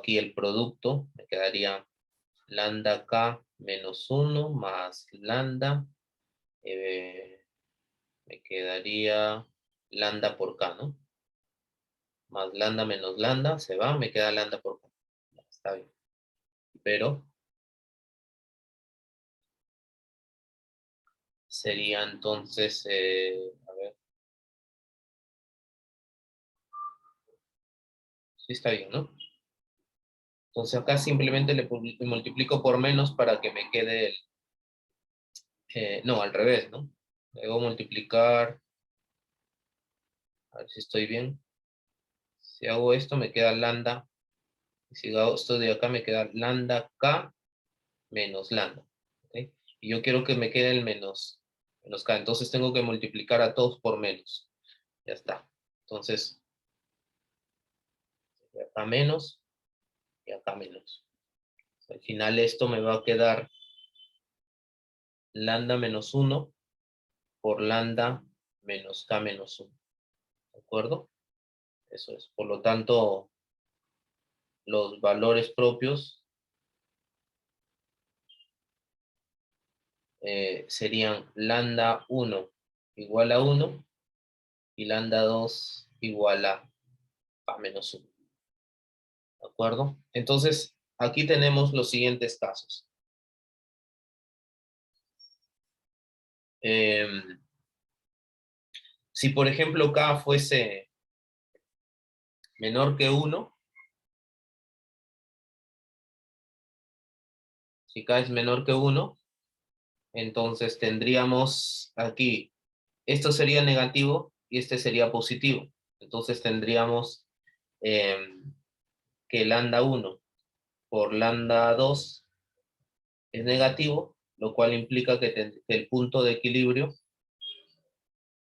aquí el producto, me quedaría lambda K menos 1 más lambda, me quedaría lambda por K, ¿no? Más lambda menos lambda, se va, me queda lambda por K. Está bien. Pero sería entonces, a ver, sí está bien, ¿no? Entonces acá simplemente le multiplico por menos para que me quede el, no, al revés, ¿no? Debo multiplicar, a ver si estoy bien. Si hago esto me queda lambda, y si hago esto de acá me queda lambda K menos lambda, ¿ok? Y yo quiero que me quede el menos K, entonces tengo que multiplicar a todos por menos. Ya está. Entonces, acá menos y acá menos. Al final esto me va a quedar lambda menos 1 por lambda menos K menos 1. ¿De acuerdo? Eso es. Por lo tanto, los valores propios serían lambda 1 igual a 1 y lambda 2 igual a K menos 1. ¿De acuerdo? Entonces, aquí tenemos los siguientes casos. Si, por ejemplo, K fuese menor que 1, si K es menor que 1, entonces tendríamos aquí, esto sería negativo y este sería positivo. Entonces tendríamos que lambda 1 por lambda 2 es negativo, lo cual implica que el punto de equilibrio,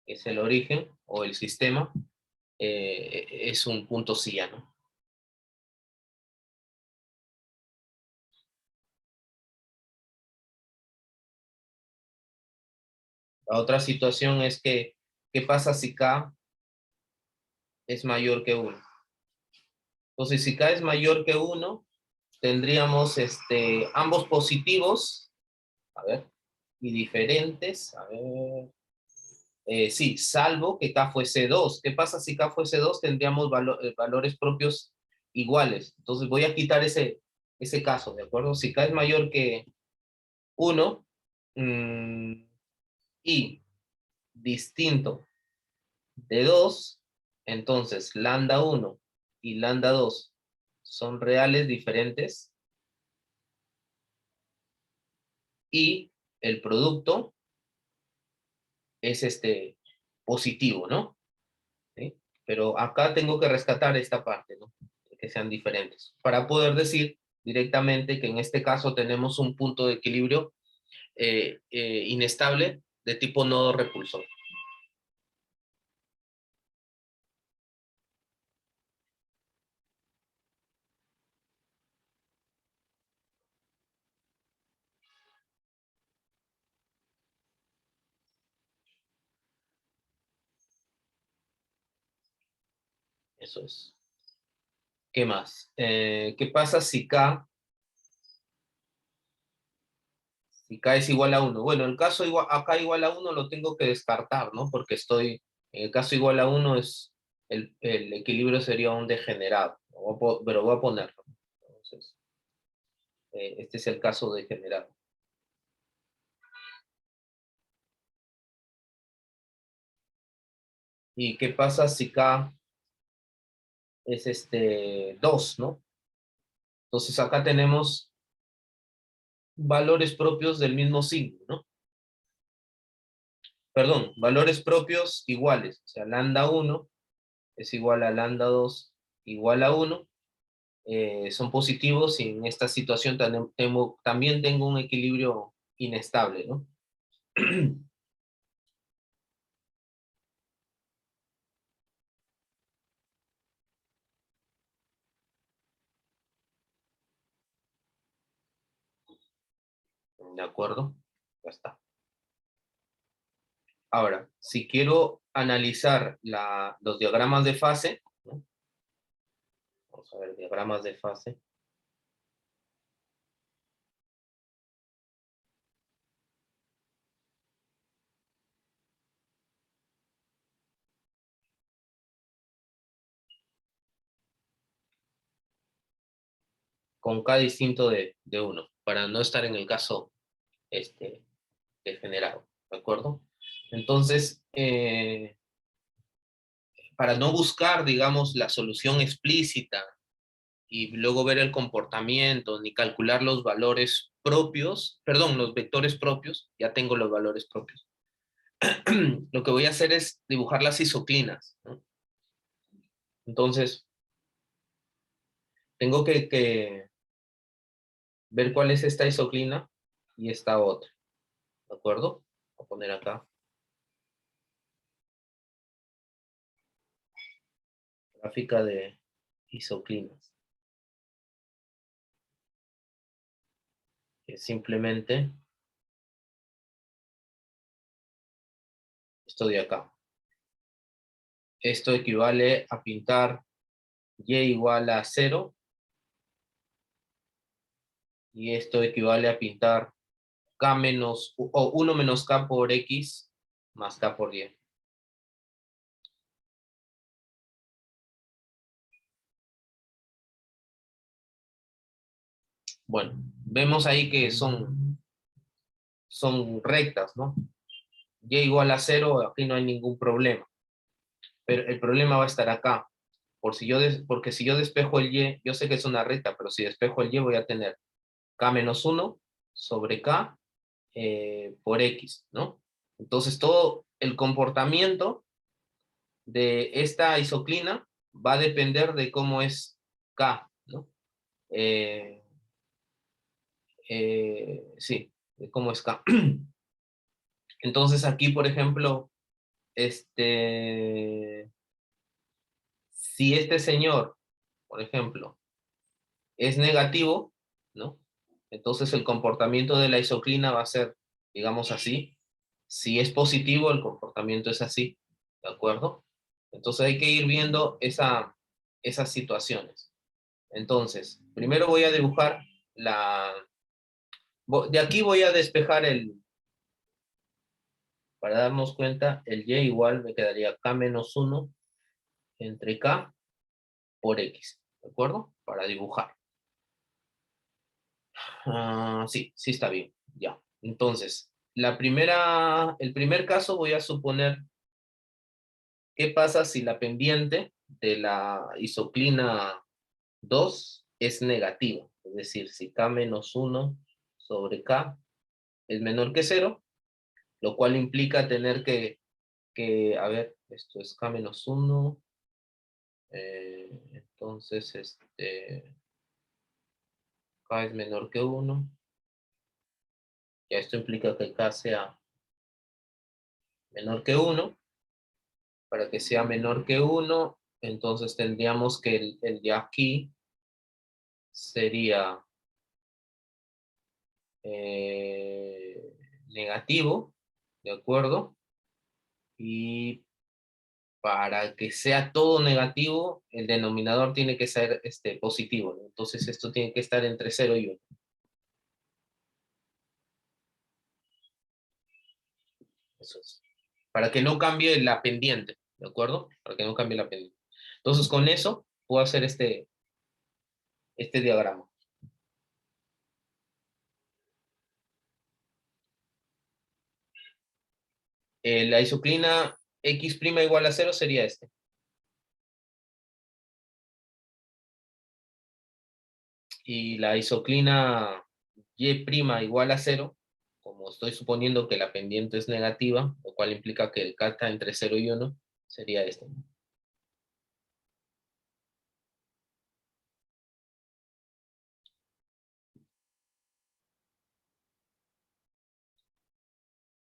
que es el origen o el sistema, es un punto silla, ¿no? La otra situación es que, ¿qué pasa si K es mayor que 1? Entonces, si K es mayor que 1, tendríamos ambos positivos, a ver, y diferentes, a ver, sí, salvo que K fuese 2. ¿Qué pasa si K fuese 2? Tendríamos valores propios iguales. Entonces voy a quitar ese caso, ¿de acuerdo? Si K es mayor que 1 y distinto de 2, entonces lambda 1 y lambda 2 son reales diferentes y el producto es positivo, ¿no? ¿Sí? Pero acá tengo que rescatar esta parte, ¿no? Que sean diferentes, para poder decir directamente que en este caso tenemos un punto de equilibrio inestable de tipo nodo repulsor. Eso es. ¿Qué más? ¿Qué pasa si K es igual a 1? Bueno, el caso acá igual a 1 lo tengo que descartar, ¿no? Porque en el caso igual a 1 el equilibrio sería un degenerado, pero voy a ponerlo. Entonces, este es el caso degenerado. ¿Y qué pasa si K es 2, ¿no? Entonces acá tenemos valores propios del mismo signo, ¿no? Perdón, valores propios iguales. O sea, lambda 1 es igual a lambda 2 igual a 1. Son positivos y en esta situación también tengo un equilibrio inestable, ¿no? ¿De acuerdo? Ya está. Ahora, si quiero analizar los diagramas de fase, ¿no? Vamos a ver, diagramas de fase. Con K distinto de 1, para no estar en el caso degenerado, ¿de acuerdo? Entonces, para no buscar, digamos, la solución explícita y luego ver el comportamiento, ni calcular los valores propios, perdón, los vectores propios, ya tengo los valores propios. Lo que voy a hacer es dibujar las isoclinas, ¿no? Entonces, tengo que ver cuál es esta isoclina y esta otra, ¿de acuerdo? Voy a poner acá. Gráfica de isoclinas. Que es simplemente esto de acá. Esto equivale a pintar y igual a 0. Y esto equivale a pintar k menos, o 1 menos k por x más k por y. Bueno, vemos ahí que son rectas, ¿no? Y igual a 0, aquí no hay ningún problema. Pero el problema va a estar acá. Porque si yo despejo el y, yo sé que es una recta, pero si despejo el y voy a tener k menos 1 sobre k por x, ¿no? Entonces todo el comportamiento de esta isoclina va a depender de cómo es k, ¿no? Sí, de cómo es k. Entonces aquí, por ejemplo, si este señor, por ejemplo, es negativo, ¿no? Entonces el comportamiento de la isoclina va a ser, digamos así. Si es positivo, el comportamiento es así, ¿de acuerdo? Entonces hay que ir viendo esas situaciones. Entonces, primero voy a dibujar de aquí voy a despejar para darnos cuenta, el y igual me quedaría k menos 1 entre k por x, ¿de acuerdo? Para dibujar. Sí, sí está bien, ya. Entonces, el primer caso voy a suponer qué pasa si la pendiente de la isoclina 2 es negativa. Es decir, si k menos 1 sobre k es menor que 0, lo cual implica tener a ver, esto es k menos 1, entonces k es menor que 1, ya esto implica que k sea menor que 1. Para que sea menor que 1, entonces tendríamos que el de aquí sería negativo, ¿de acuerdo? Y para que sea todo negativo, el denominador tiene que ser positivo, ¿no? Entonces esto tiene que estar entre 0 y 1. Eso es. Para que no cambie la pendiente, ¿de acuerdo? Para que no cambie la pendiente. Entonces con eso puedo hacer este diagrama. La isoclina x' igual a 0 sería este. Y la isoclina y' igual a 0, como estoy suponiendo que la pendiente es negativa, lo cual implica que el k está entre 0 y 1, sería este.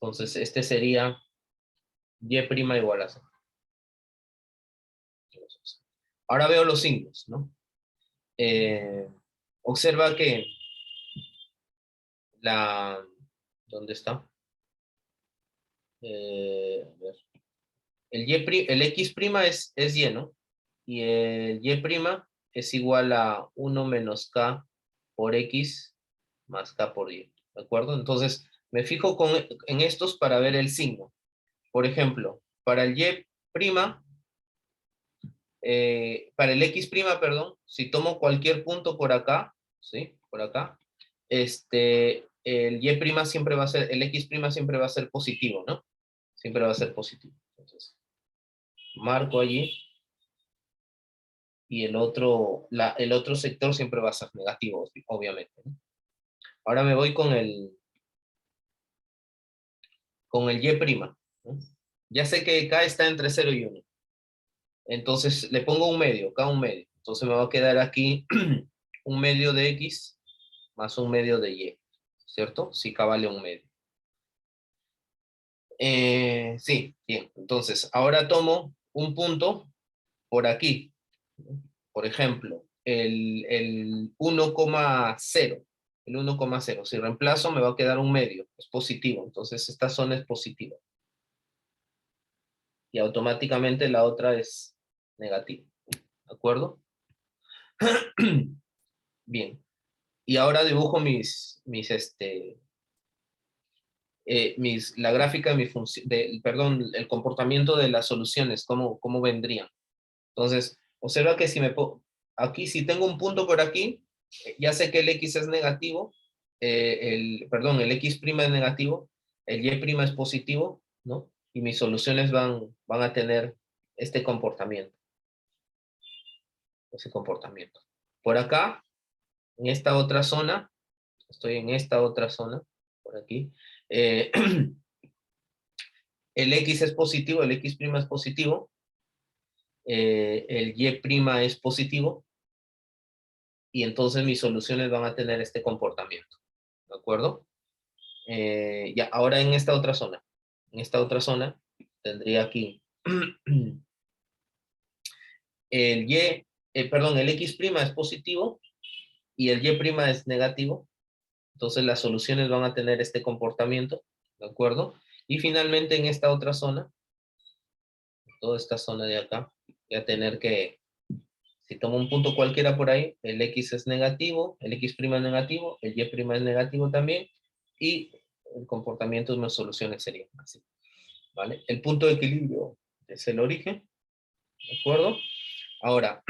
Entonces, este sería y' igual a 0. Ahora veo los signos, ¿no? Observa que la... ¿Dónde está? A ver. El x' es y, ¿no? Y el y' es igual a 1 menos K por X más K por Y. ¿De acuerdo? Entonces, me fijo en estos para ver el signo. Por ejemplo, para el Y', para el X', perdón, si tomo cualquier punto por acá, ¿sí? Por acá, el Y' siempre va a ser, el X' siempre va a ser positivo, ¿no? Siempre va a ser positivo. Entonces, marco allí y el otro sector siempre va a ser negativo, obviamente, ¿no? Ahora me voy con el Y', ¿no? Ya sé que K está entre 0 y 1. Entonces le pongo un medio, K un medio. Entonces me va a quedar aquí un medio de X más un medio de Y, ¿cierto? Si K vale un medio. Sí, bien. Entonces, ahora tomo un punto por aquí. Por ejemplo, el 1,0. El 1,0. Si reemplazo, me va a quedar un medio. Es positivo. Entonces, esta zona es positiva. Y automáticamente la otra es negativa. ¿De acuerdo? Bien. Y ahora dibujo la gráfica de mi función, perdón, el comportamiento de las soluciones, cómo vendrían. Entonces, observa que aquí, si tengo un punto por aquí, ya sé que el X es negativo, perdón, el X' es negativo, el Y' es positivo, ¿no? Y mis soluciones van a tener este comportamiento, ese comportamiento. Por acá, en esta otra zona, estoy en esta otra zona, por aquí, eh, el X es positivo, el X' es positivo, el Y' es positivo, y entonces mis soluciones van a tener este comportamiento, ¿de acuerdo? Ya, ahora en esta otra zona, tendría aquí el X' es positivo y el Y' es negativo, entonces las soluciones van a tener este comportamiento, ¿de acuerdo? Y finalmente en esta otra zona, toda esta zona de acá, voy a tener que, si tomo un punto cualquiera por ahí, el X es negativo, el X' es negativo, el Y' es negativo también, y el comportamiento de mis soluciones sería así, ¿vale? El punto de equilibrio es el origen, ¿de acuerdo? Ahora,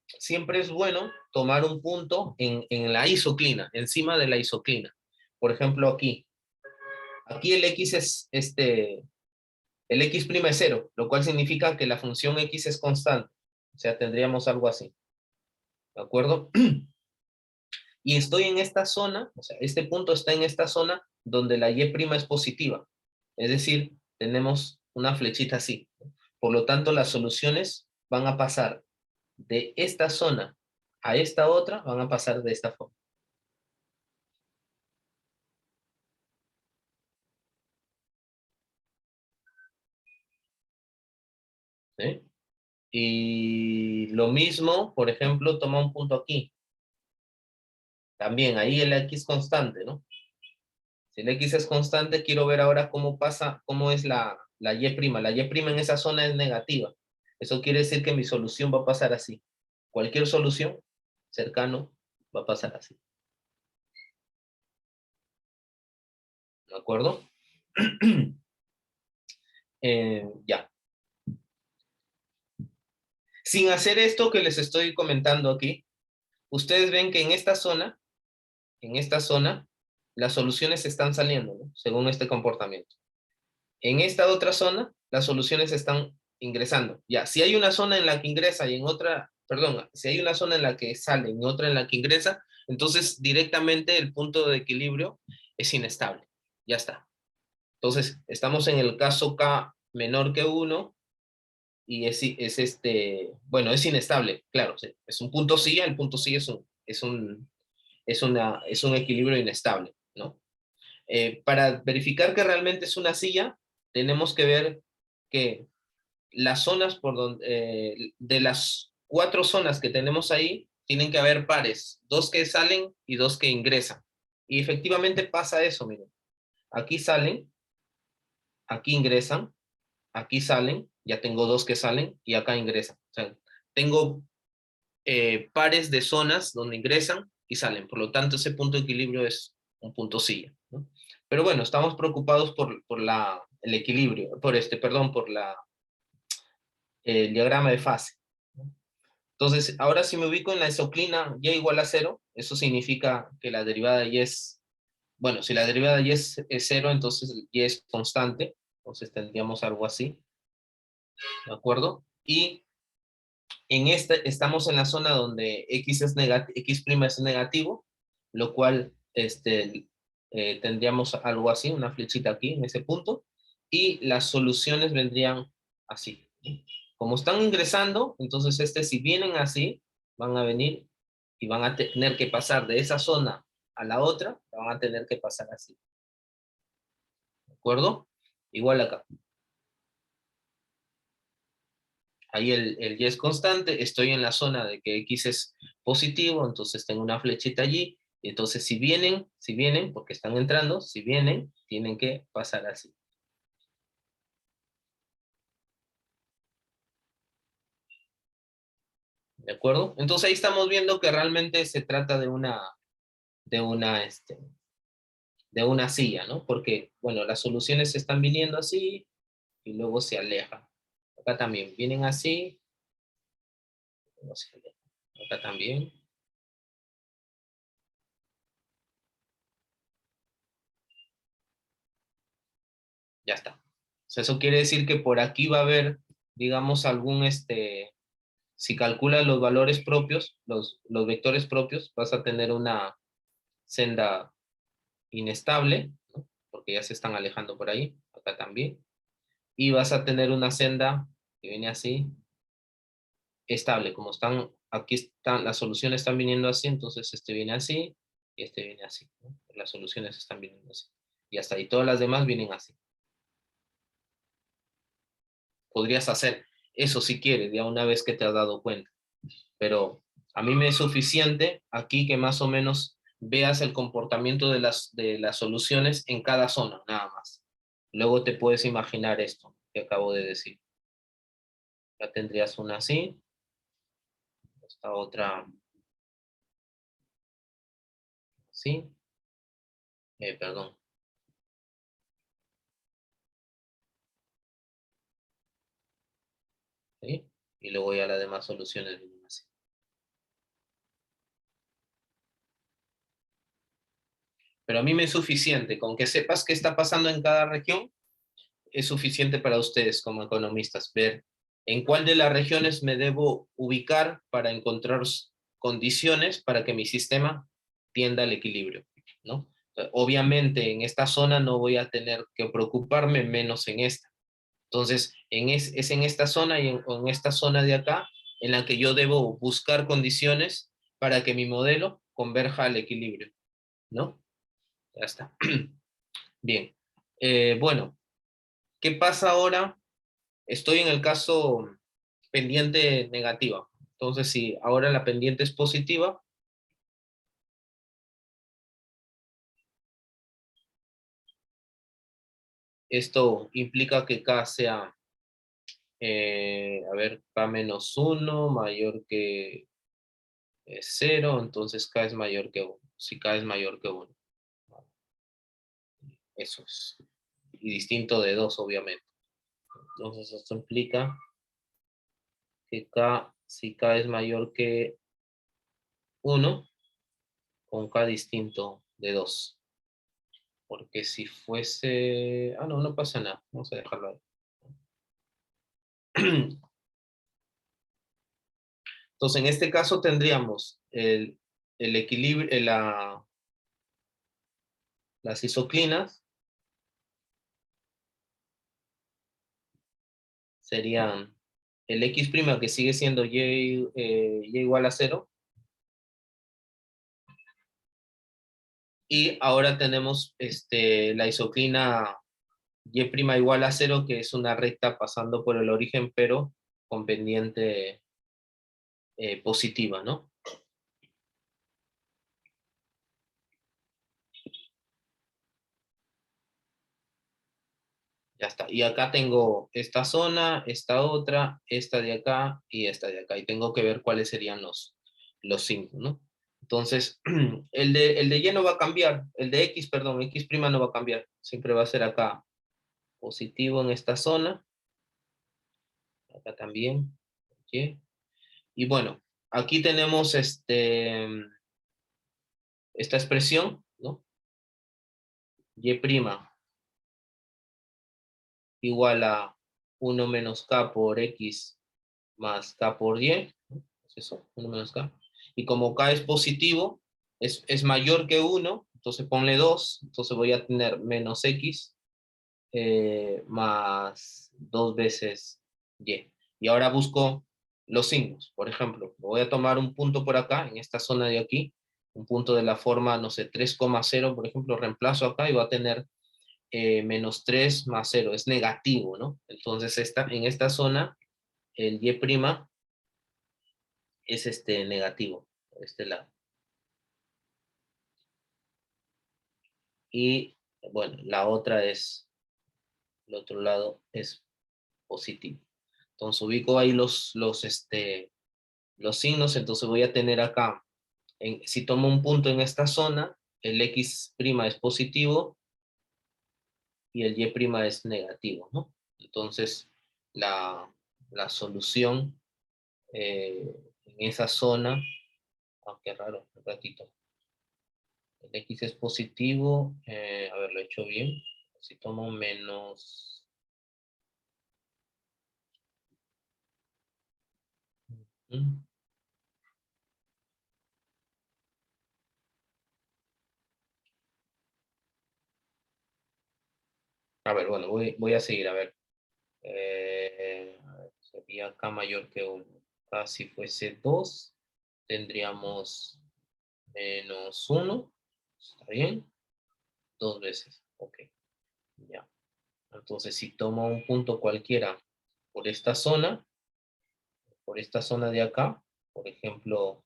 siempre es bueno tomar un punto en la isoclina, encima de la isoclina. Por ejemplo, aquí el X es el X' es 0, lo cual significa que la función X es constante. O sea, tendríamos algo así, ¿de acuerdo? Y estoy en esta zona, o sea, este punto está en esta zona donde la Y' es positiva. Es decir, tenemos una flechita así. Por lo tanto, las soluciones van a pasar de esta zona a esta otra, van a pasar de esta forma. ¿Sí? Y lo mismo, por ejemplo, toma un punto aquí. También ahí el X constante, ¿no? Si el X es constante, quiero ver ahora cómo pasa, cómo es la Y'. La Y' en esa zona es negativa. Eso quiere decir que mi solución va a pasar así. Cualquier solución cercano va a pasar así. ¿De acuerdo? Ya. Sin hacer esto que les estoy comentando aquí, ustedes ven que en esta zona, las soluciones están saliendo, ¿no? Según este comportamiento. En esta otra zona, las soluciones están ingresando. Ya, si hay una zona en la que ingresa y en otra, perdón, si hay una zona en la que sale y otra en la que ingresa, entonces directamente el punto de equilibrio es inestable. Ya está. Entonces, estamos en el caso K menor que 1 y bueno, es inestable, claro, sí. Es un punto sí, el punto sí es un equilibrio inestable, ¿no? Para verificar que realmente es una silla, tenemos que ver que las zonas de las 4 zonas que tenemos ahí, tienen que haber pares, 2 que salen y 2 que ingresan. Y efectivamente pasa eso, miren. Aquí salen, aquí ingresan, aquí salen, ya tengo 2 que salen y acá ingresan. O sea, tengo pares de zonas donde ingresan y salen. Por lo tanto, ese punto de equilibrio es un punto silla, ¿no? Pero bueno, estamos preocupados por el equilibrio, perdón, por el diagrama de fase, ¿no? Entonces, ahora si me ubico en la isoclina y igual a cero, eso significa que la derivada de y es, bueno, si la derivada de y es cero, entonces el y es constante, entonces tendríamos algo así, ¿de acuerdo? Y en este estamos en la zona donde x x' es negativo, lo cual tendríamos algo así, una flechita aquí en ese punto, y las soluciones vendrían así. Como están ingresando, entonces si vienen así, van a venir y van a tener que pasar de esa zona a la otra, van a tener que pasar así. ¿De acuerdo? Igual acá. Ahí el y es constante, estoy en la zona de que x es positivo, entonces tengo una flechita allí, entonces si vienen, porque están entrando, si vienen, tienen que pasar así. ¿De acuerdo? Entonces ahí estamos viendo que realmente se trata de una, este, de una silla, ¿no? Porque, bueno, las soluciones están viniendo así y luego se alejan. Acá también vienen así, luego se alejan. Acá también. Ya está. O sea, eso quiere decir que por aquí va a haber, digamos, si calculas los valores propios, los vectores propios, vas a tener una senda inestable, ¿no? Porque ya se están alejando por ahí, acá también. Y vas a tener una senda que viene así, estable, como aquí están, las soluciones están viniendo así, entonces este viene así y este viene así, ¿no? Las soluciones están viniendo así. Y hasta ahí todas las demás vienen así. Podrías hacer eso si quieres, ya una vez que te has dado cuenta. Pero a mí me es suficiente aquí que más o menos veas el comportamiento de las soluciones en cada zona, nada más. Luego te puedes imaginar esto que acabo de decir. Ya tendrías una así, esta otra así, perdón. ¿Sí? Y luego ya las demás soluciones vienen así. Pero a mí me es suficiente, con que sepas qué está pasando en cada región, es suficiente para ustedes como economistas ver en cuál de las regiones me debo ubicar para encontrar condiciones para que mi sistema tienda al equilibrio, ¿no? Obviamente en esta zona no voy a tener que preocuparme, menos en esta. Entonces, es en esta zona y en esta zona de acá en la que yo debo buscar condiciones para que mi modelo converja al equilibrio, ¿no? Ya está. Bien. Bueno, ¿qué pasa ahora? Estoy en el caso pendiente negativa. Entonces, si ahora la pendiente es positiva, esto implica que K sea, a ver, K menos 1 mayor que 0, entonces K es mayor que 1. Si K es mayor que 1. Eso es. Y distinto de 2, obviamente. Entonces, esto implica que K, si K es mayor que 1, con K distinto de 2. Porque si fuese... Ah, no, no pasa nada. Vamos a dejarlo ahí. Entonces, en este caso tendríamos el equilibrio, las isoclinas serían el x' que sigue siendo y igual a 0. Y ahora tenemos la isoclina y' igual a 0, que es una recta pasando por el origen, pero con pendiente positiva, ¿no? Ya está. Y acá tengo esta zona, esta otra, esta de acá y esta de acá. Y tengo que ver cuáles serían los signos, ¿no? Entonces, el de Y no va a cambiar. El de X, perdón, X' no va a cambiar. Siempre va a ser acá positivo en esta zona. Acá también. ¿Sí? Y bueno, aquí tenemos esta expresión, ¿no? Y' igual a 1 menos K por X más K por Y, ¿no? Es eso, 1 menos K. Y como K es positivo, es mayor que 1, entonces ponle 2, entonces voy a tener menos X más 2 veces Y. Y ahora busco los signos. Por ejemplo, voy a tomar un punto por acá, en esta zona de aquí, un punto de la forma, no sé, 3,0, por ejemplo, reemplazo acá y va a tener menos 3 más 0, es negativo, ¿no? Entonces en esta zona el Y' es negativo, por este lado. Y bueno, la otra es, el otro lado es positivo. Entonces ubico ahí los signos, entonces voy a tener acá, si tomo un punto en esta zona, el X' es positivo y el Y' es negativo, ¿no? Entonces la solución en esa zona, aunque raro, un ratito. El X es positivo, a ver, lo he hecho bien. Si tomo menos... ¿Mm? A ver, bueno, voy a seguir, a ver, sería K mayor que 1. K si fuese 2, tendríamos menos 1, ¿está bien? 2 veces, ok, ya. Entonces, si tomo un punto cualquiera por esta zona de acá, por ejemplo,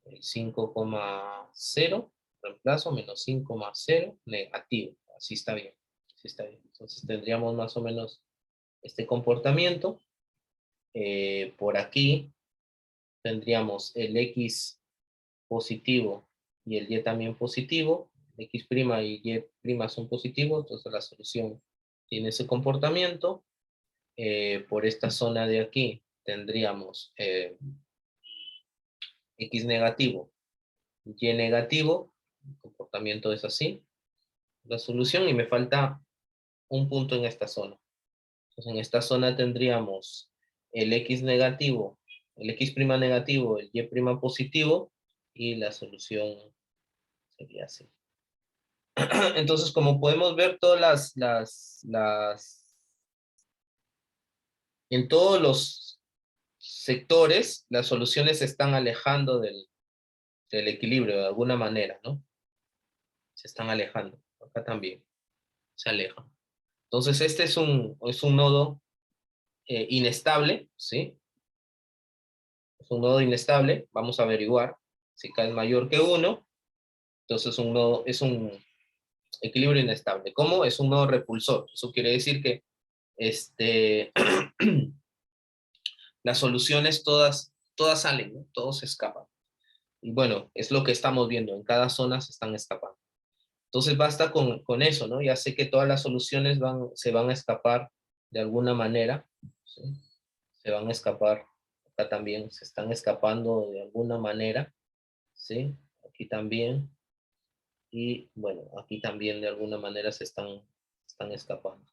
el 5,0, reemplazo, menos 5,0, negativo. Así está bien. Así está bien. Entonces tendríamos más o menos este comportamiento. Por aquí tendríamos el X positivo y el Y también positivo. X' y Y' son positivos, entonces la solución tiene ese comportamiento. Por esta zona de aquí tendríamos X negativo, Y negativo, el comportamiento es así, la solución, y me falta un punto en esta zona. Entonces en esta zona tendríamos el X negativo, el X' negativo, el Y' positivo, y la solución sería así. Entonces, como podemos ver, en todos los sectores, las soluciones se están alejando del equilibrio de alguna manera, ¿no? Se están alejando. Acá también se alejan. Entonces, este es un nodo inestable, ¿sí? Es un nodo inestable. Vamos a averiguar si K es mayor que 1. Entonces, es un equilibrio inestable. ¿Cómo? Es un nodo repulsor. Eso quiere decir que las soluciones todas salen, ¿no? Todos se escapan. Y bueno, es lo que estamos viendo. En cada zona se están escapando. Entonces basta con eso, ¿no? Ya sé que todas las soluciones se van a escapar de alguna manera, ¿sí? Se van a escapar, acá también se están escapando de alguna manera, ¿sí? Aquí también, y bueno, aquí también de alguna manera están escapando.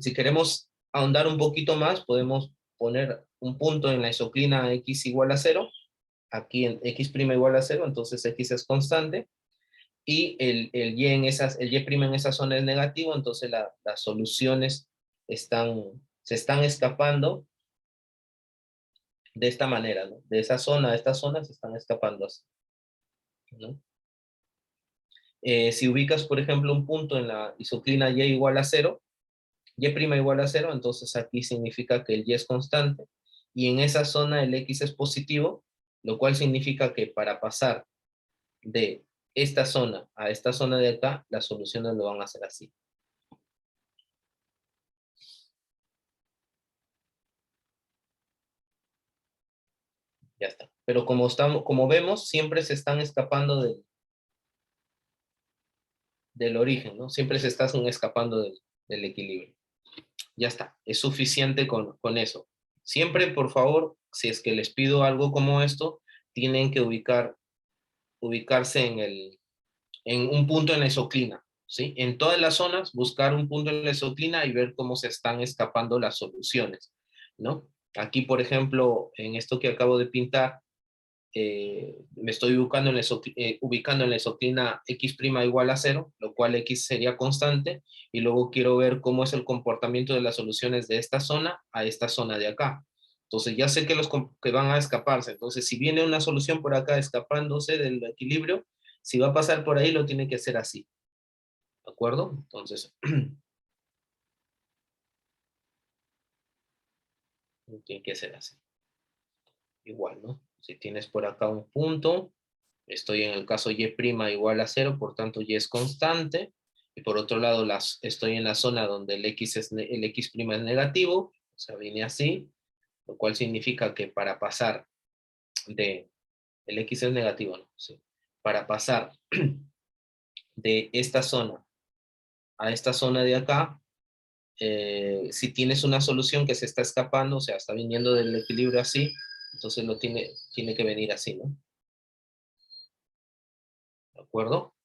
Si queremos ahondar un poquito más, podemos poner un punto en la isoclina X igual a 0, aquí en X' igual a 0, entonces X es constante, y el Y' en esa zona es negativo, entonces las soluciones se están escapando de esta manera, ¿no? De esa zona a esta zona se están escapando así, ¿no? Si ubicas, por ejemplo, un punto en la isoclina Y igual a 0, Y' igual a 0, entonces aquí significa que el Y es constante, y en esa zona el X es positivo, lo cual significa que para pasar de esta zona a esta zona de acá, las soluciones lo van a hacer así. Ya está. Pero como vemos, siempre se están escapando del origen, ¿no? Siempre se están escapando del equilibrio. Ya está, es suficiente con eso. Siempre, por favor, si es que les pido algo como esto, tienen que ubicarse en un punto en la isoclina, ¿sí? En todas las zonas, buscar un punto en la isoclina y ver cómo se están escapando las soluciones, ¿no? Aquí, por ejemplo, en esto que acabo de pintar, me estoy ubicando en la isoclina x' igual a 0, lo cual x sería constante, y luego quiero ver cómo es el comportamiento de las soluciones de esta zona a esta zona de acá. Entonces ya sé que los que van a escaparse, entonces si viene una solución por acá escapándose del equilibrio, si va a pasar por ahí lo tiene que hacer así, ¿de acuerdo? Entonces, tiene que ser así. Igual, ¿no? Si tienes por acá un punto, estoy en el caso y' igual a 0, por tanto y es constante. Y por otro lado, estoy en la zona donde el x es negativo, o sea, viene así, lo cual significa que para pasar el x es negativo, ¿no? Sí. Para pasar de esta zona a esta zona de acá, si tienes una solución que se está escapando, o sea, está viniendo del equilibrio así, entonces tiene que venir así, ¿no? ¿De acuerdo?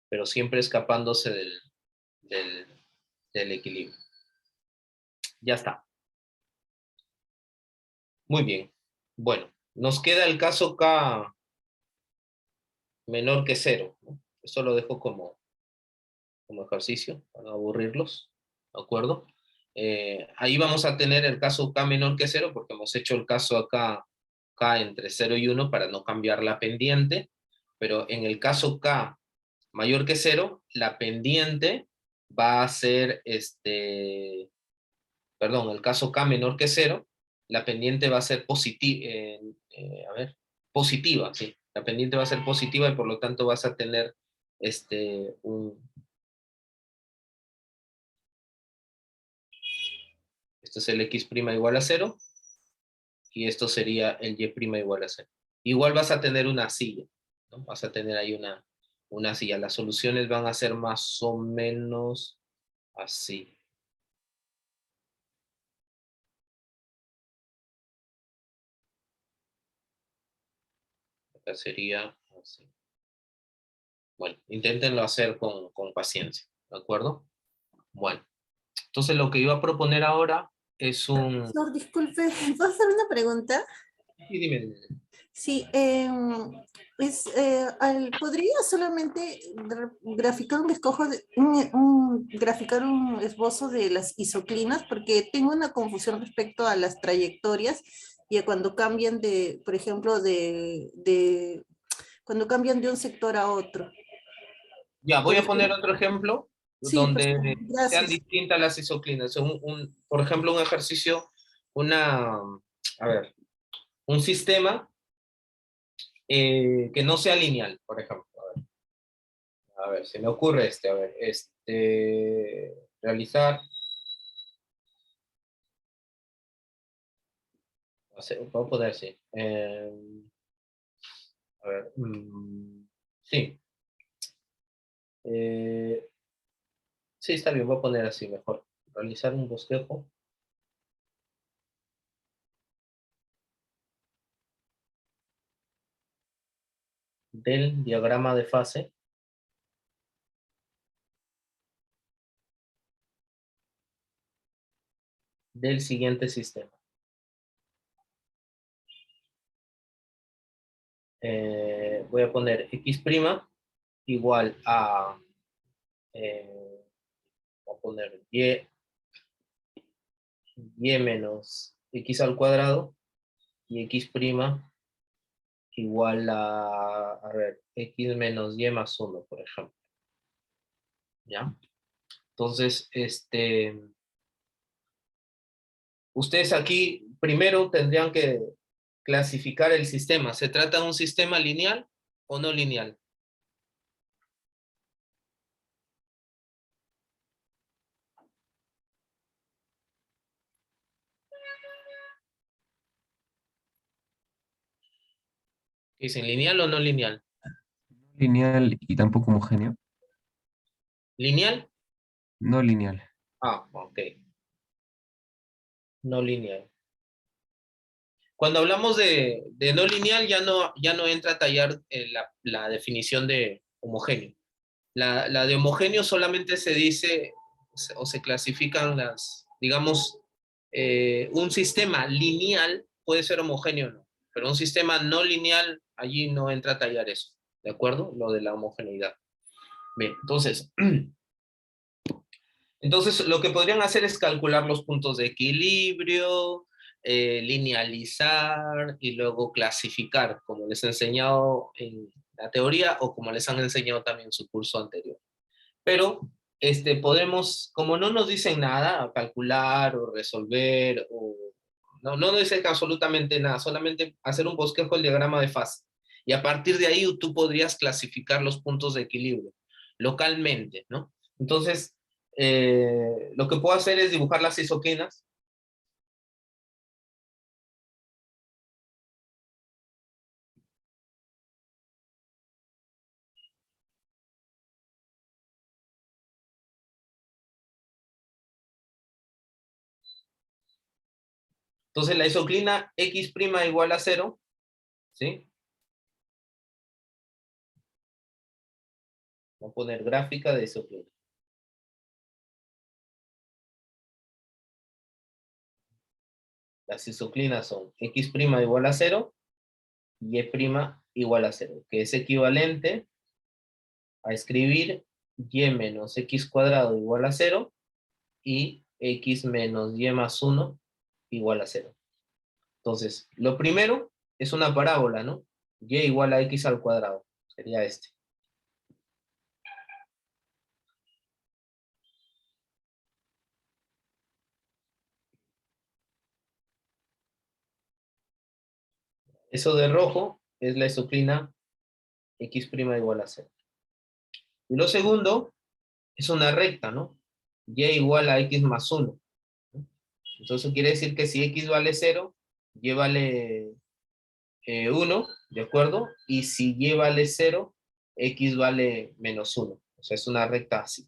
Pero siempre escapándose del, del equilibrio. Ya está. Muy bien. Bueno, nos queda el caso K menor que 0, ¿no? Esto lo dejo como ejercicio para no aburrirlos. ¿De acuerdo? Ahí vamos a tener el caso K menor que 0 porque hemos hecho el caso acá K entre 0 y 1 para no cambiar la pendiente. Pero en el caso K mayor que 0, la pendiente va a ser perdón, el caso K menor que 0, la pendiente va a ser positiva, sí. La pendiente va a ser positiva y por lo tanto vas a tener esto es el x' igual a 0 y esto sería el y' igual a 0. Igual vas a tener una silla, ¿no? Vas a tener ahí una silla. Las soluciones van a ser más o menos así. Acá sería así. Bueno, inténtenlo hacer con paciencia, ¿de acuerdo? Bueno, entonces lo que iba a proponer ahora es un... Profesor, disculpe, ¿puedo hacer una pregunta? Sí, dime. Sí, ¿podría solamente graficar graficar un esbozo de las isoclinas? Porque tengo una confusión respecto a las trayectorias y a cuando cambian de, por ejemplo, cuando cambian de un sector a otro. Ya, voy a ¿Podría? poner otro ejemplo Sí, por donde favor, sean gracias. distintas las isoclinas. Por ejemplo, un ejercicio, a ver, un sistema que no sea lineal, por ejemplo. A ver, se me ocurre a ver, realizar, puedo poner, sí. A ver, sí. Eh, sí, está bien, voy a poner así mejor. Realizar un bosquejo del diagrama de fase del siguiente sistema. Voy a poner x' igual a, voy a poner y menos x al cuadrado y x' igual a ver, x menos y más 1, por ejemplo. ¿Ya? Entonces, ustedes aquí primero tendrían que clasificar el sistema. ¿Se trata de un sistema lineal o no lineal? ¿Dicen lineal o no lineal? Lineal y tampoco homogéneo. ¿Lineal? No lineal. Ah, ok. No lineal. Cuando hablamos de no lineal, ya no entra a tallar la definición de homogéneo. La de homogéneo solamente se dice o se clasifican digamos, un sistema lineal puede ser homogéneo o no, pero un sistema no lineal, allí no entra a tallar eso, ¿de acuerdo? Lo de la homogeneidad. Bien, entonces lo que podrían hacer es calcular los puntos de equilibrio, linealizar y luego clasificar, como les he enseñado en la teoría o como les han enseñado también en su curso anterior. Pero podemos, como no nos dicen nada, calcular o resolver, o no nos dicen absolutamente nada, solamente hacer un bosquejo del diagrama de fase. Y a partir de ahí tú podrías clasificar los puntos de equilibrio localmente, ¿no? Entonces, lo que puedo hacer es dibujar las isoclinas. Entonces, la isoclina X' igual a 0, ¿sí? Voy a poner gráfica de isoclina. Las isoclinas son X' igual a 0 y Y' igual a 0, que es equivalente a escribir y menos x cuadrado igual a 0 y x menos y más 1 igual a 0. Entonces, lo primero es una parábola, ¿no? Y igual a x al cuadrado, sería este. Eso de rojo es la isoclina X' igual a 0. Y lo segundo es una recta, ¿no? Y igual a x más 1. ¿No? Entonces quiere decir que si x vale 0, y vale 1, ¿de acuerdo? Y si y vale 0, x vale menos 1. O sea, es una recta así.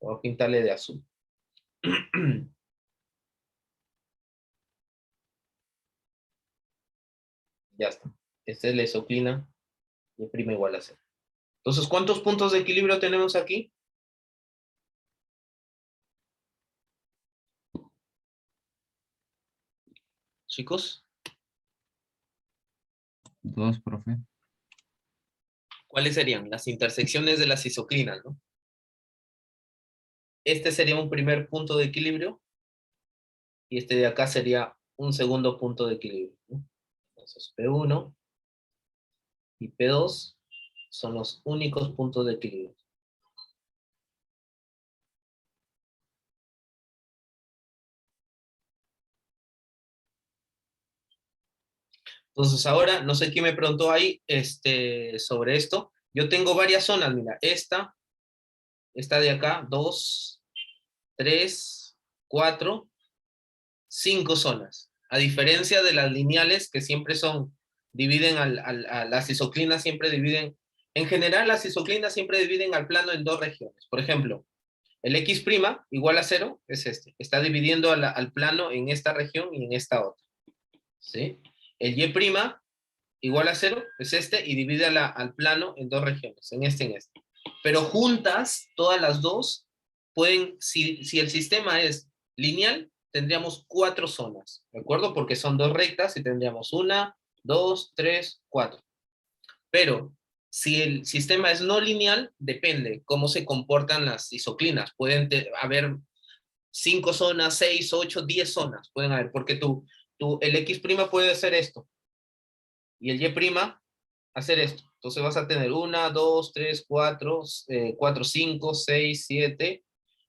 Voy a pintarle de azul. Ya está. Esta es la isoclina y prima igual a 0. Entonces, ¿cuántos puntos de equilibrio tenemos aquí? Chicos, 2, profe. ¿cuáles serían? Las intersecciones de las isoclinas, ¿no? Este sería un primer punto de equilibrio y este de acá sería un segundo punto de equilibrio, ¿no? Entonces, P1 y P2 son los únicos puntos de equilibrio. Entonces ahora, no sé quién me preguntó ahí sobre esto. Yo tengo varias zonas, mira, esta de acá, 2, 3, 4, 5 zonas. A diferencia de las lineales que siempre dividen a las isoclinas siempre dividen, en general las isoclinas siempre dividen al plano en dos regiones. Por ejemplo, el X' igual a 0 es está dividiendo al plano en esta región y en esta otra. ¿Sí? El Y' igual a 0 es y divide al plano en dos regiones, en y en este. Pero juntas, todas las dos, si el sistema es lineal, tendríamos 4 zonas, ¿de acuerdo? Porque son dos rectas y tendríamos 1, 2, 3, 4. Pero si el sistema es no lineal, depende cómo se comportan las isoclinas. Pueden haber 5 zonas, 6, 8, 10 zonas, pueden haber, porque el X' puede ser esto, y el Y' hacer esto. Entonces vas a tener 1, 2, 3, 4, 4, 5, 6, 7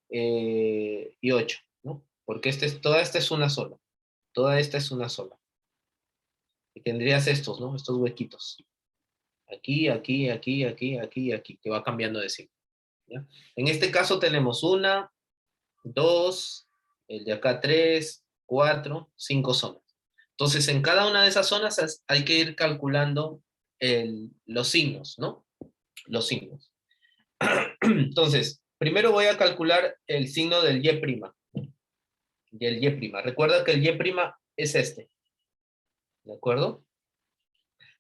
y 8, ¿no? Porque toda esta es una sola. Toda esta es una sola. Y tendrías estos, ¿no? Estos huequitos. Aquí, aquí, aquí, aquí, aquí, aquí, que va cambiando de signo. ¿Ya? En este caso tenemos 1, 2, el de acá 3, 4, 5 zonas. Entonces, en cada una de esas zonas hay que ir calculando los signos, ¿no? Los signos. Entonces, primero voy a calcular el signo del Y'. Del Y'. Recuerda que el Y' es este. ¿De acuerdo?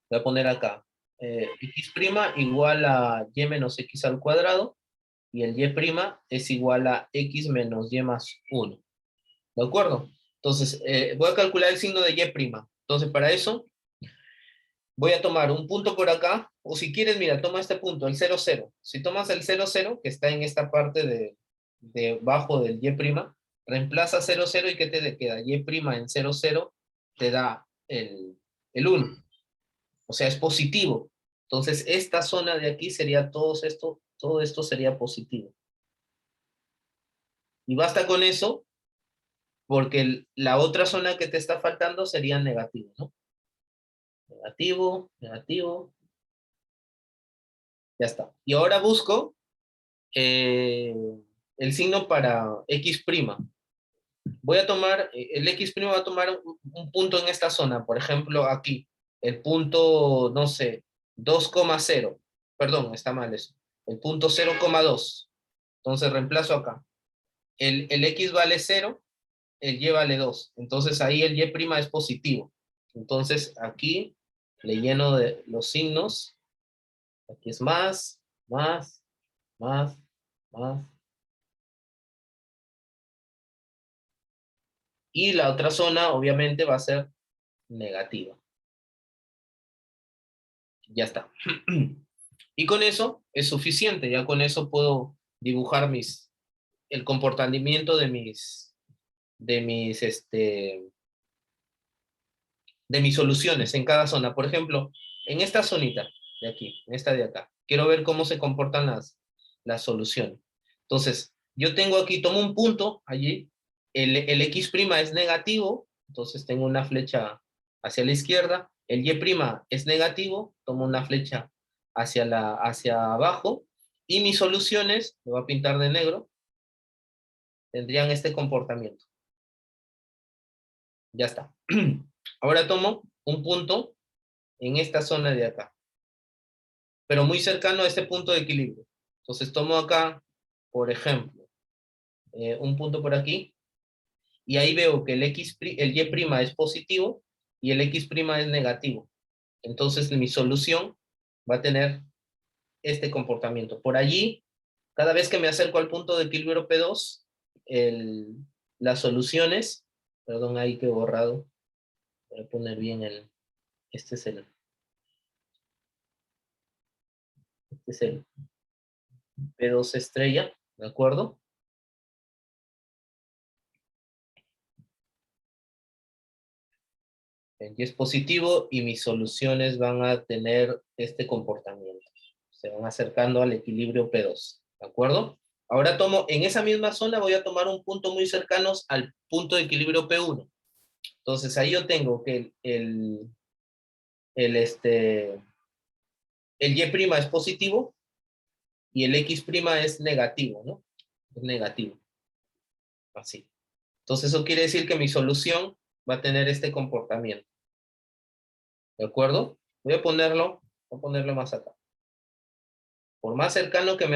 Voy a poner acá. X' igual a Y menos X al cuadrado. Y el Y' es igual a X menos Y más 1. ¿De acuerdo? Entonces, voy a calcular el signo de Y'. Entonces, para eso, voy a tomar un punto por acá. O si quieres, mira, toma este punto, el 0, 0. Si tomas el 0, 0, que está en esta parte debajo del Y', reemplaza 0, 0 y ¿qué te queda? Y' en 0, 0 te da el 1. O sea, es positivo. Entonces, esta zona de aquí sería todo esto sería positivo. Y basta con eso, porque la otra zona que te está faltando sería negativo, ¿no? Negativo, negativo. Ya está. Y ahora busco el signo para X'. Voy a tomar, el X' va a tomar un punto en esta zona, por ejemplo, aquí. El punto, no sé, 2,0. Perdón, está mal eso. El punto 0,2. Entonces reemplazo acá. El X vale 0, el Y vale 2. Entonces ahí el Y' es positivo. Entonces aquí le lleno de los signos. Aquí es más, más, más, más. Y la otra zona obviamente va a ser negativa. Ya está. Y con eso es suficiente. Ya con eso puedo dibujar el comportamiento de mis soluciones en cada zona. Por ejemplo, en esta zonita de aquí, en esta de acá, quiero ver cómo se comportan las soluciones. Entonces, yo tengo aquí, tomo un punto allí, el X' es negativo, entonces tengo una flecha hacia la izquierda, el Y' es negativo, tomo una flecha hacia abajo, y mis soluciones, lo voy a pintar de negro, tendrían este comportamiento. Ya está. Ahora tomo un punto en esta zona de acá, pero muy cercano a este punto de equilibrio. Entonces tomo acá, por ejemplo, un punto por aquí, y ahí veo que el Y' es positivo y el X' es negativo. Entonces mi solución va a tener este comportamiento. Por allí, cada vez que me acerco al punto de equilibrio P2, las soluciones, perdón, ahí que he borrado, voy a poner bien este es el P2 estrella, ¿de acuerdo? Y es positivo y mis soluciones van a tener este comportamiento. Se van acercando al equilibrio P2, ¿de acuerdo? Ahora en esa misma zona voy a tomar un punto muy cercano al punto de equilibrio P1. Entonces ahí yo tengo que el Y' es positivo y el X' es negativo, ¿no? Es negativo. Así. Entonces eso quiere decir que mi solución va a tener este comportamiento. ¿De acuerdo? Voy a ponerlo más acá. Por más cercano que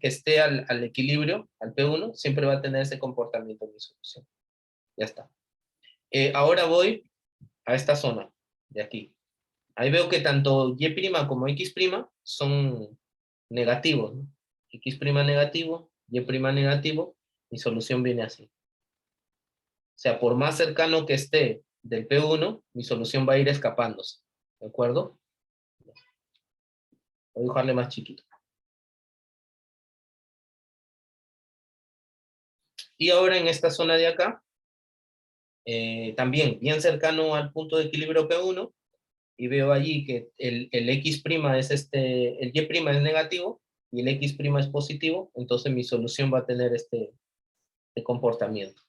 esté al equilibrio, al P1, siempre va a tener ese comportamiento en mi solución. Ya está. Ahora voy a esta zona de aquí. Ahí veo que tanto Y' como X' son negativos, ¿no? X' negativo, Y' negativo, mi solución viene así. O sea, por más cercano que esté del P1, mi solución va a ir escapándose. ¿De acuerdo? Voy a dibujarle más chiquito. Y ahora en esta zona de acá, también bien cercano al punto de equilibrio P1, y veo allí que el X' es el Y' es negativo y el X' es positivo, entonces mi solución va a tener este comportamiento.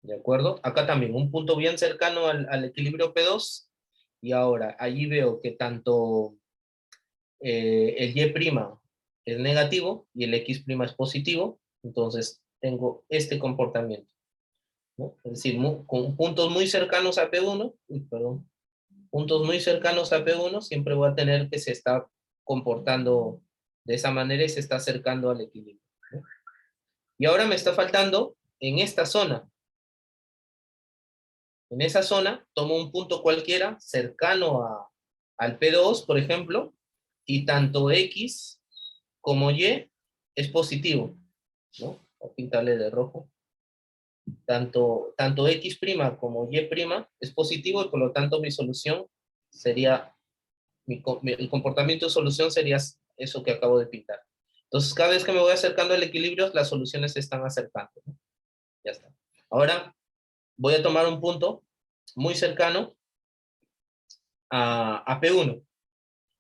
¿De acuerdo? Acá también un punto bien cercano al equilibrio P2, y ahora allí veo que tanto el Y' es negativo y el X' es positivo, entonces tengo este comportamiento, ¿no? Es decir, con puntos muy cercanos a P1, perdón, puntos muy cercanos a P1, siempre voy a tener que se está comportando de esa manera y se está acercando al equilibrio, ¿no? Y ahora me está faltando en esta zona. En esa zona tomo un punto cualquiera cercano al P2, por ejemplo, y tanto X como Y es positivo, ¿no? Voy a pintarle de rojo. Tanto X' como Y' es positivo y por lo tanto mi solución sería, el comportamiento de solución sería eso que acabo de pintar. Entonces cada vez que me voy acercando al equilibrio, las soluciones se están acercando, ¿no? Ya está. Ahora voy a tomar un punto muy cercano a P1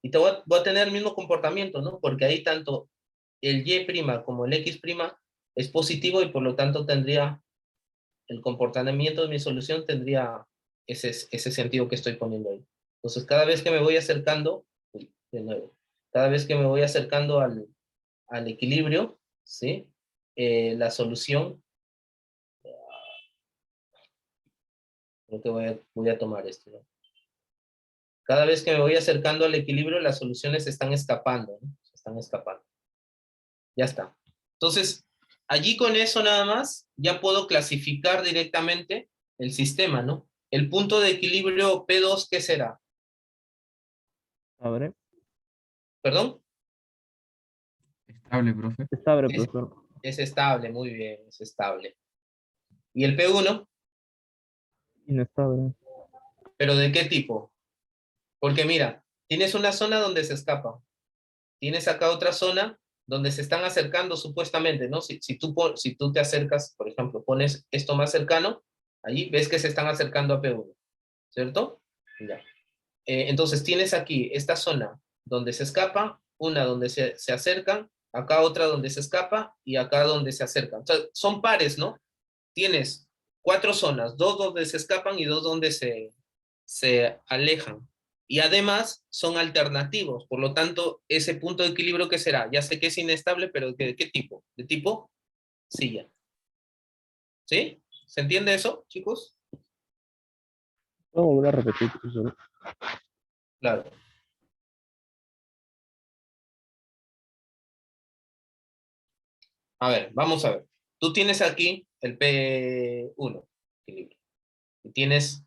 y voy a tener el mismo comportamiento, ¿no? Porque ahí tanto el Y' como el X' es positivo y por lo tanto tendría el comportamiento de mi solución tendría ese sentido que estoy poniendo ahí. Entonces, cada vez que me voy acercando, de nuevo, cada vez que me voy acercando al equilibrio, ¿sí? La solución, creo que voy a tomar esto, ¿no? Cada vez que me voy acercando al equilibrio, las soluciones se están escapando, ¿no? Se están escapando. Ya está. Entonces, allí con eso nada más, ya puedo clasificar directamente el sistema, ¿no? El punto de equilibrio P2, ¿qué será? Estable. ¿Perdón? Estable, profe. Estable, Es, profesor. es estable, muy bien, es estable. ¿Y el P1? Inestable. ¿Pero de qué tipo? Porque mira, tienes una zona donde se escapa. Tienes acá otra zona donde se están acercando supuestamente, ¿no? Si tú te acercas, por ejemplo, pones esto más cercano, ahí ves que se están acercando a P1, ¿cierto? Ya. Entonces tienes aquí esta zona donde se escapa, una donde se acercan, acá otra donde se escapa y acá donde se acercan. O sea, son pares, ¿no? Tienes 4 zonas, 2 donde se escapan y 2 donde se alejan. Y además son alternativos, por lo tanto, ese punto de equilibrio, ¿qué será? Ya sé que es inestable, pero ¿de qué tipo? ¿De tipo silla? ¿Sí? ¿Se entiende eso, chicos? ¿Puedo volver a repetir, profesor? Claro. A ver, vamos a ver. Tú tienes aquí el P1, equilibrio, y tienes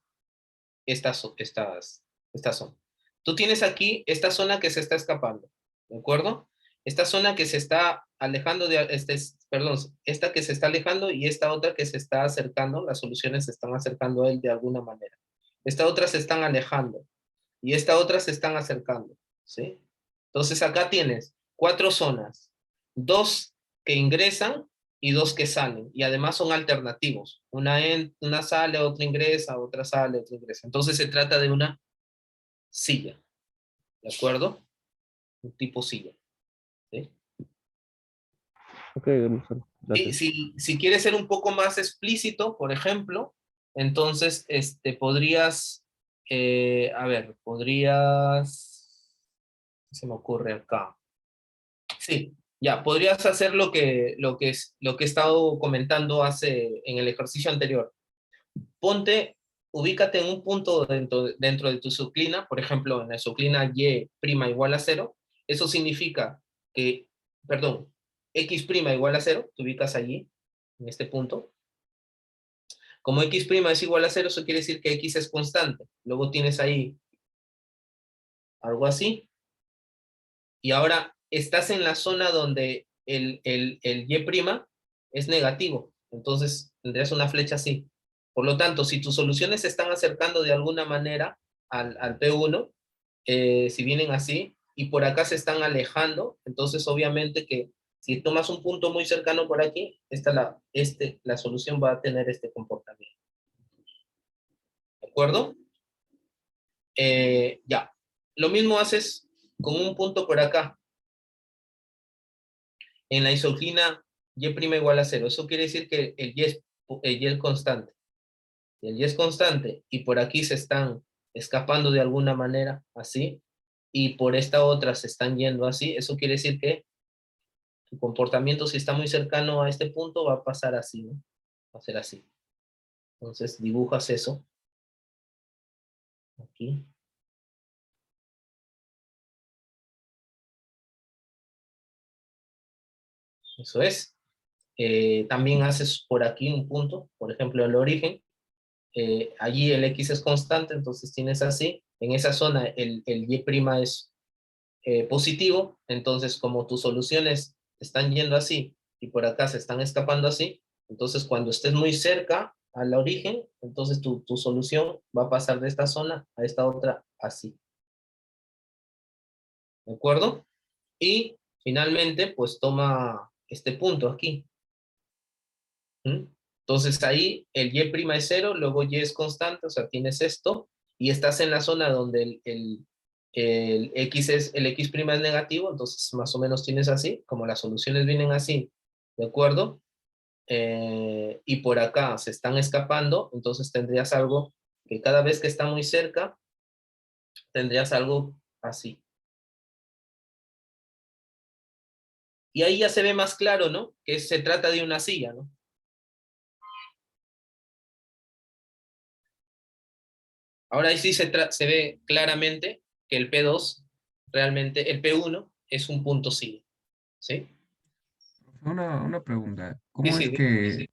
esta zona. Tú tienes aquí esta zona que se está escapando, ¿de acuerdo? Esta zona que se está alejando perdón, esta que se está alejando y esta otra que se está acercando, las soluciones se están acercando a él de alguna manera. Esta otra se están alejando y esta otra se están acercando, ¿sí? Entonces acá tienes 4 zonas, 2 que ingresan y 2 que salen, y además son alternativos. Una sale, otra ingresa, otra sale, otra ingresa. Entonces se trata de una silla, ¿de acuerdo? Un tipo silla, ¿sí? Ok, profesor. Gracias. Si quieres ser un poco más explícito, por ejemplo, entonces podrías, a ver, podrías, ¿qué se me ocurre acá? Sí, ya, podrías hacer lo que he estado comentando en el ejercicio anterior. Ubícate en un punto dentro de tu subclina, por ejemplo, en la subclina Y' igual a 0, eso significa que, perdón, X' igual a 0, te ubicas allí, en este punto. Como X' es igual a 0, eso quiere decir que X es constante. Luego tienes ahí algo así, y ahora estás en la zona donde el Y' es negativo, entonces tendrías una flecha así. Por lo tanto, si tus soluciones se están acercando de alguna manera al P1, si vienen así, y por acá se están alejando, entonces obviamente que si tomas un punto muy cercano por aquí, la solución va a tener este comportamiento. ¿De acuerdo? Ya. Lo mismo haces con un punto por acá. En la isoclina Y' igual a 0. Eso quiere decir que el Y es constante. El Y es constante y por aquí se están escapando de alguna manera, así, y por esta otra se están yendo así. Eso quiere decir que Tu comportamiento, si está muy cercano a este punto, va a pasar así, ¿no? Va a ser así. Entonces dibujas eso. Aquí. Eso es. También haces por aquí un punto, por ejemplo, el origen. Allí el X es constante, entonces tienes así. En esa zona el Y' es positivo, entonces como tus soluciones están yendo así y por acá se están escapando así, entonces cuando estés muy cerca al origen, entonces tu solución va a pasar de esta zona a esta otra así. ¿De acuerdo? Y finalmente, pues toma este punto aquí. ¿Mm? Entonces ahí el Y' es 0, luego Y es constante, o sea, tienes esto, y estás en la zona donde el X' es negativo, entonces más o menos tienes así, como las soluciones vienen así, ¿de acuerdo? Y por acá se están escapando, entonces tendrías algo que cada vez que está muy cerca, tendrías algo así. Y ahí ya se ve más claro, ¿no? Que se trata de una silla, ¿no? Ahora ahí sí se ve claramente que el P2, realmente, el P1 es un punto silla, ¿sí? Una pregunta. Sí, ¿Cómo es sí,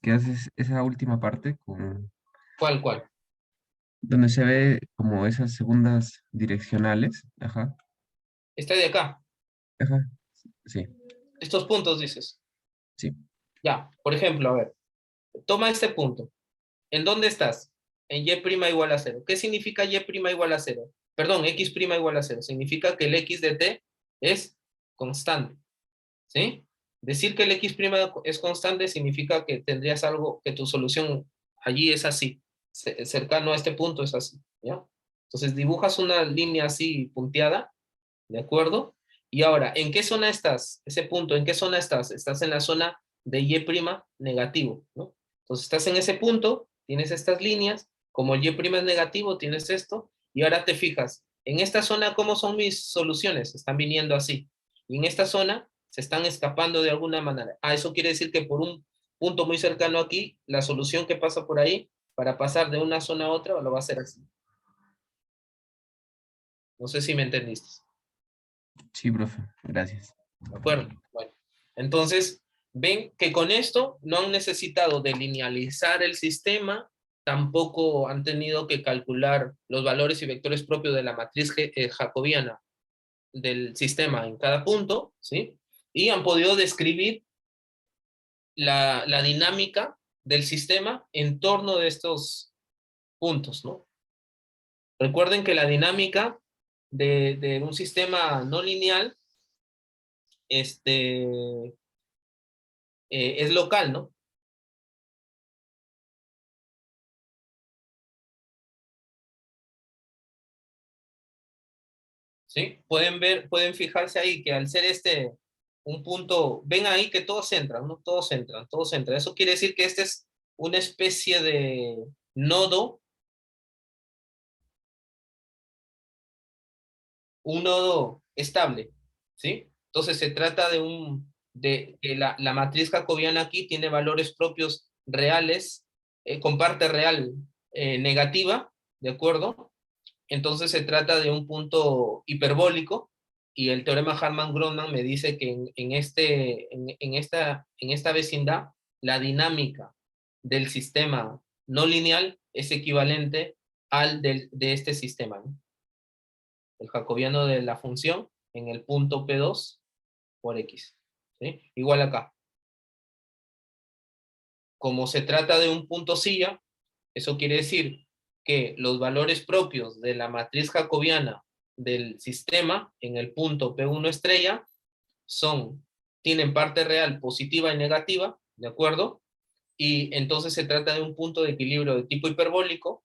que haces esa última parte ¿Cuál? donde se ve como esas segundas direccionales? Ajá, Está de acá, ajá, sí, estos puntos dices. sí. Ya, por ejemplo, a ver, toma este punto. ¿En dónde estás? En Y' igual a 0. ¿Qué significa Y' igual a 0? Perdón, X' igual a 0. Significa que el X de T es constante, ¿sí? Decir que el X' es constante significa que tendrías algo, que tu solución allí es así, cercano a este punto es así, ¿ya? Entonces dibujas una línea así punteada, ¿de acuerdo? Y ahora, ¿en qué zona estás? Ese punto, ¿en qué zona estás? Estás en la zona de Y' negativo, ¿no? Entonces estás en ese punto, tienes estas líneas, como el Y' es negativo, tienes esto, y ahora te fijas, en esta zona, ¿cómo son mis soluciones? Están viniendo así. Y en esta zona se están escapando de alguna manera. Ah, eso quiere decir que por un punto muy cercano aquí, la solución que pasa por ahí, para pasar de una zona a otra, lo va a hacer así. No sé si me entendiste. Sí, profe, gracias. ¿De acuerdo? Bueno, entonces, ven que con esto no han necesitado de linealizar el sistema, tampoco han tenido que calcular los valores y vectores propios de la matriz jacobiana del sistema en cada punto, ¿sí? Y han podido describir la dinámica del sistema en torno de estos puntos, ¿no? Recuerden que la dinámica de un sistema no lineal es local, ¿no? ¿Sí? Pueden ver, pueden fijarse ahí que al ser un punto, ven ahí que todos entran, ¿no? Todos entran, todos entran. Eso quiere decir que este es una especie de nodo, un nodo estable, ¿sí? Entonces se trata de que la matriz jacobiana aquí tiene valores propios reales, con parte real negativa, ¿de acuerdo? Entonces se trata de un punto hiperbólico y el teorema Harman-Gromman me dice que en esta vecindad la dinámica del sistema no lineal es equivalente al de este sistema, ¿no? El jacobiano de la función en el punto P2 por X, ¿sí? Igual acá. Como se trata de un punto silla, eso quiere decir que los valores propios de la matriz jacobiana del sistema en el punto P1 estrella tienen parte real positiva y negativa, ¿de acuerdo? Y entonces se trata de un punto de equilibrio de tipo hiperbólico,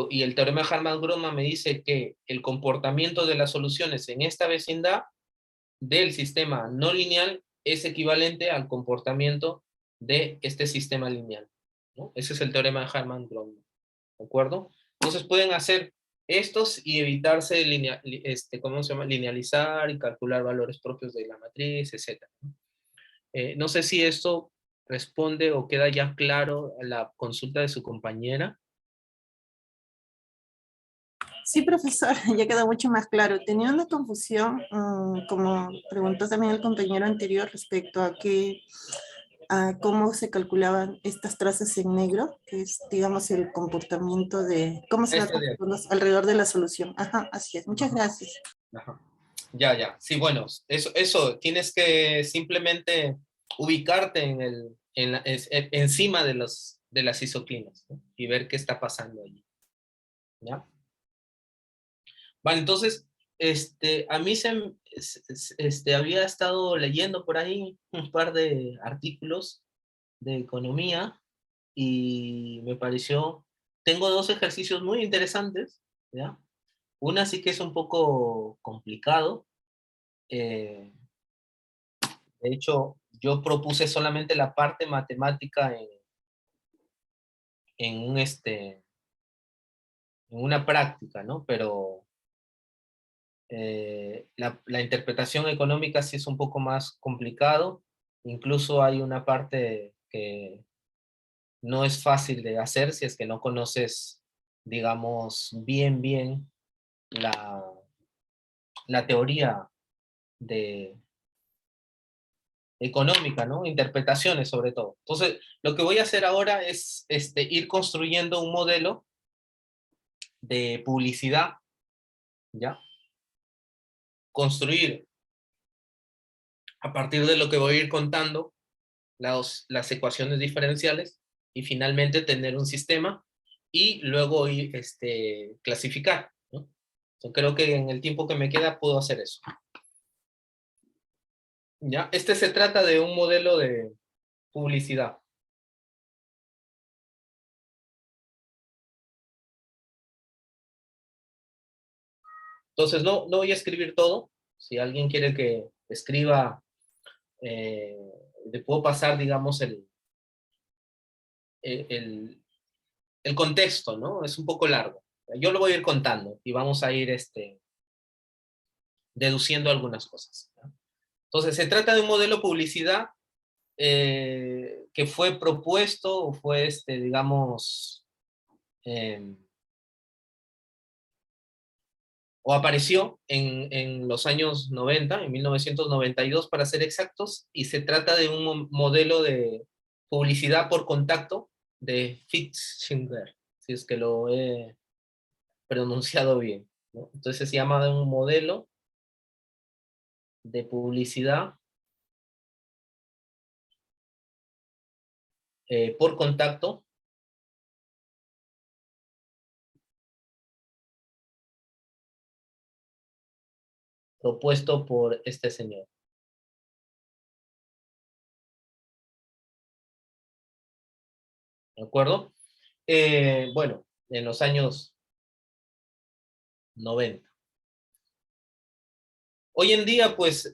y el teorema de Harman-Gromman me dice que el comportamiento de las soluciones en esta vecindad del sistema no lineal es equivalente al comportamiento de este sistema lineal, ¿no? Ese es el teorema de Harman-Gromman, ¿de acuerdo? Entonces pueden hacer estos y evitarse ¿cómo se llama? Linealizar y calcular valores propios de la matriz, etc. No sé si esto responde o queda ya claro a la consulta de su compañera. Sí, profesor, ya queda mucho más claro. Tenía una confusión, como preguntó también el compañero anterior, respecto a cómo se calculaban estas trazas en negro, que es, digamos, el comportamiento de cómo se va Este de aquí. alrededor de la solución. Ajá, así es. Muchas gracias. Ajá. Ya. Sí, bueno, eso tienes que simplemente ubicarte encima de las isoclinas, ¿no? Y ver qué está pasando allí. ¿Ya? Vale, entonces, a mí había estado leyendo por ahí un par de artículos de economía y me pareció, tengo dos ejercicios muy interesantes, ¿ya? Una sí que es un poco complicado. De hecho, yo propuse solamente la parte matemática en en una práctica, ¿no? Pero la interpretación económica sí es un poco más complicado. Incluso hay una parte que no es fácil de hacer si es que no conoces, digamos, bien la teoría de económica, ¿no? Interpretaciones sobre todo. Entonces, lo que voy a hacer ahora es ir construyendo un modelo de publicidad, ¿ya? Construir a partir de lo que voy a ir contando las ecuaciones diferenciales y finalmente tener un sistema y luego ir clasificar, ¿no? Yo creo que en el tiempo que me queda puedo hacer eso. ¿Ya? Se trata de un modelo de publicidad. Entonces, no voy a escribir todo. Si alguien quiere que escriba, le puedo pasar, digamos, el, el contexto, ¿no? Es un poco largo. Yo lo voy a ir contando y vamos a ir deduciendo algunas cosas, ¿no? Entonces, se trata de un modelo publicidad que fue propuesto o fue, digamos, o apareció en los años 90, en 1992 para ser exactos, y se trata de un modelo de publicidad por contacto de Fitchinger, si es que lo he pronunciado bien, ¿no? Entonces se llama de un modelo de publicidad por contacto propuesto por este señor. ¿De acuerdo? Bueno, en los años 90. Hoy en día, pues,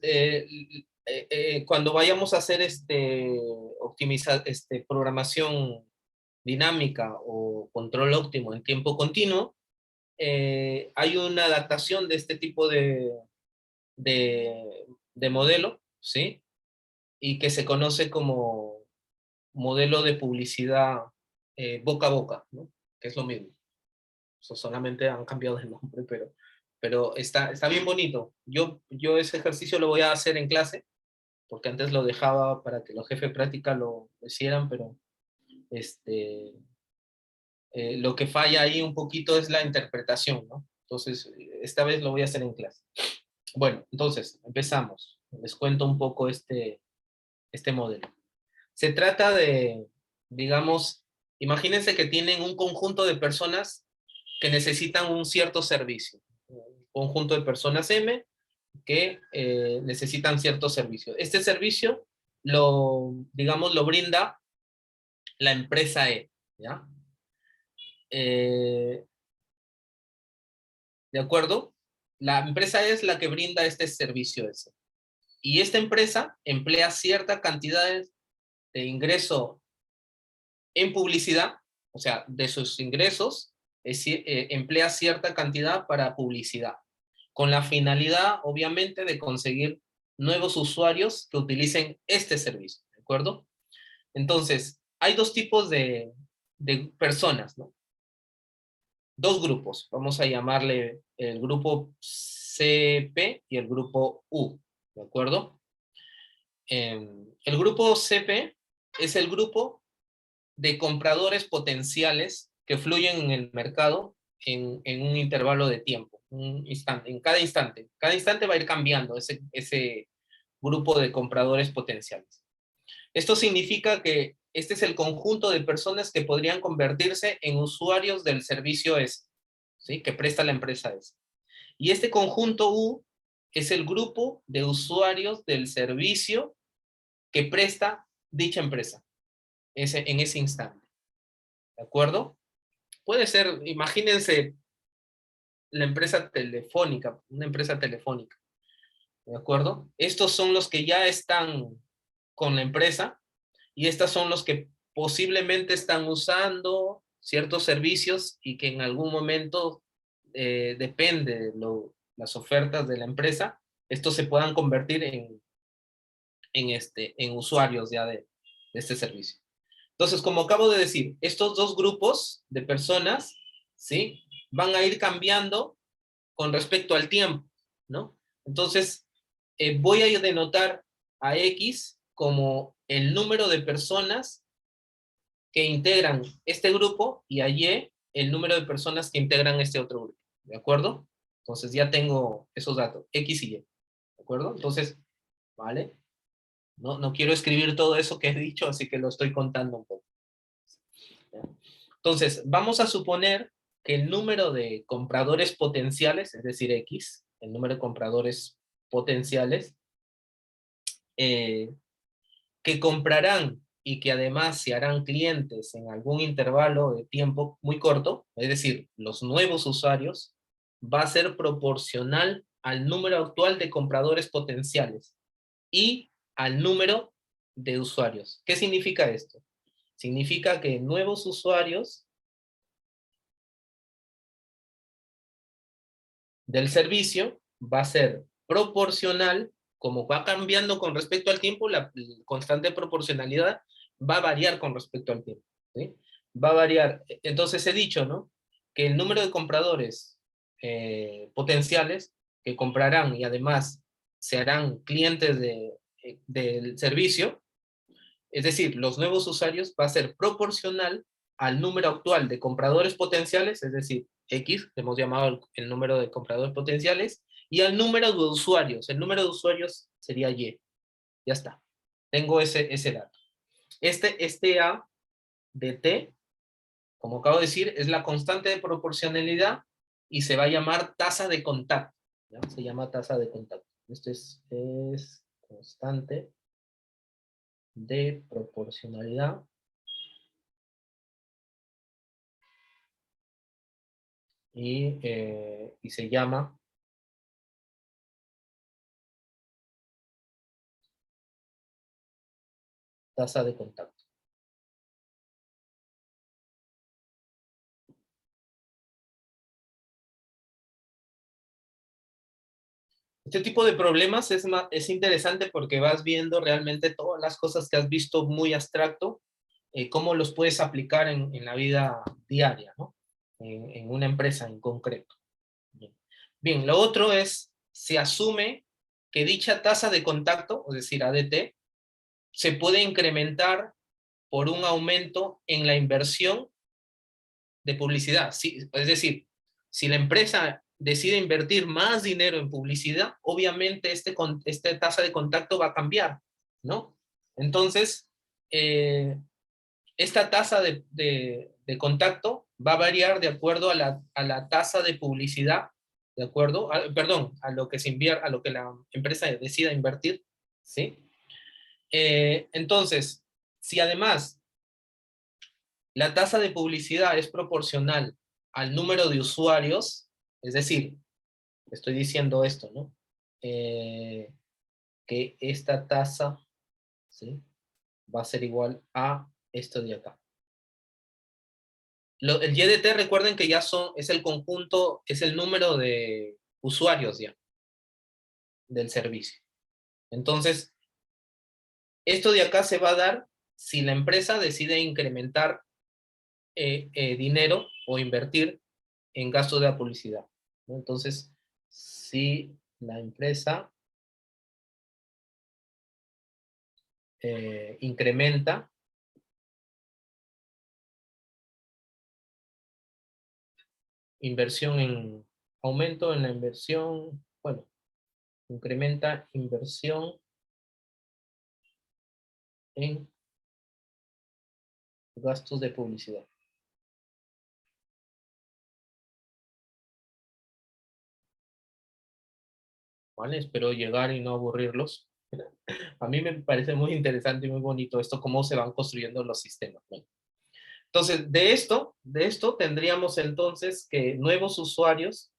cuando vayamos a hacer optimizar, programación dinámica o control óptimo en tiempo continuo, hay una adaptación de este tipo de, de modelo, ¿sí? Y que se conoce como modelo de publicidad boca a boca, ¿no? Que es lo mismo. So, solamente han cambiado el nombre, pero está bien bonito. Yo ese ejercicio lo voy a hacer en clase, porque antes lo dejaba para que los jefes de práctica lo hicieran, pero lo que falla ahí un poquito es la interpretación, ¿no? Entonces, esta vez lo voy a hacer en clase. Bueno, entonces, empezamos. Les cuento un poco este modelo. Se trata de, digamos, imagínense que tienen un conjunto de personas que necesitan un cierto servicio. Un conjunto de personas M que necesitan cierto servicio. Este servicio digamos, lo brinda la empresa E, ¿ya? ¿De acuerdo? La empresa E es la que brinda este servicio S. Y esta empresa emplea cierta cantidad de ingreso en publicidad, o sea, de sus ingresos, emplea cierta cantidad para publicidad, con la finalidad, obviamente, de conseguir nuevos usuarios que utilicen este servicio, ¿de acuerdo? Entonces, hay dos tipos de personas, ¿no? Dos grupos, vamos a llamarle el grupo CP y el grupo U, ¿de acuerdo? El grupo CP es el grupo de compradores potenciales que fluyen en el mercado en un intervalo de tiempo, un instante, en cada instante. Cada instante va a ir cambiando ese grupo de compradores potenciales. Esto significa que este es el conjunto de personas que podrían convertirse en usuarios del servicio S, ¿sí? Que presta la empresa S. Y este conjunto U es el grupo de usuarios del servicio que presta dicha empresa en ese instante. ¿De acuerdo? Puede ser, imagínense la empresa telefónica, una empresa telefónica. ¿De acuerdo? Estos son los que ya están con la empresa y estos son los que posiblemente están usando ciertos servicios y que en algún momento depende de las ofertas de la empresa, estos se puedan convertir en usuarios ya de este servicio. Entonces, como acabo de decir, estos dos grupos de personas, ¿sí? Van a ir cambiando con respecto al tiempo, ¿no? Entonces, voy a denotar a X como el número de personas que integran este grupo y a Y el número de personas que integran este otro grupo, ¿de acuerdo? Entonces ya tengo esos datos, X y Y, ¿de acuerdo? Entonces, ¿vale? No quiero escribir todo eso que he dicho, así que lo estoy contando un poco. Entonces, vamos a suponer que el número de compradores potenciales, es decir, X, el número de compradores potenciales, que comprarán y que además se harán clientes en algún intervalo de tiempo muy corto, es decir, los nuevos usuarios, va a ser proporcional al número actual de compradores potenciales y al número de usuarios. ¿Qué significa esto? Significa que nuevos usuarios del servicio va a ser proporcional, como va cambiando con respecto al tiempo, la constante proporcionalidad va a variar con respecto al tiempo, ¿sí? Va a variar. Entonces he dicho, ¿no? Que el número de compradores potenciales que comprarán y además se harán clientes del servicio, es decir, los nuevos usuarios, va a ser proporcional al número actual de compradores potenciales, es decir, X, que hemos llamado el número de compradores potenciales, y al número de usuarios. El número de usuarios sería Y. Ya está. Tengo ese dato. Este A de T, como acabo de decir, es la constante de proporcionalidad y se va a llamar tasa de contacto, ¿ya? Se llama tasa de contacto. Esto es constante de proporcionalidad y se llama tasa de contacto. Este tipo de problemas es interesante porque vas viendo realmente todas las cosas que has visto muy abstracto, cómo los puedes aplicar en la vida diaria, ¿no? En una empresa en concreto. Bien, lo otro es, se asume que dicha tasa de contacto, es decir, ADT, se puede incrementar por un aumento en la inversión de publicidad. Sí, es decir, si la empresa decide invertir más dinero en publicidad, obviamente esta tasa de contacto va a cambiar, ¿no? Entonces, esta tasa de contacto va a variar de acuerdo a la tasa de publicidad, ¿de acuerdo? Perdón, a lo que a lo que la empresa decida invertir, ¿sí? Entonces, si además la tasa de publicidad es proporcional al número de usuarios, es decir, estoy diciendo esto, ¿no? Que esta tasa, ¿sí? Va a ser igual a esto de acá. El YDT, recuerden que ya es el conjunto, es el número de usuarios ya del servicio. Entonces, esto de acá se va a dar si la empresa decide incrementar dinero o invertir en gasto de la publicidad, ¿no? Entonces, si la empresa incrementa aumento en la inversión, bueno, incrementa inversión en gastos de publicidad. ¿Vale? Espero llegar y no aburrirlos. A mí me parece muy interesante y muy bonito esto, cómo se van construyendo los sistemas, ¿no? Entonces, de esto tendríamos entonces que nuevos usuarios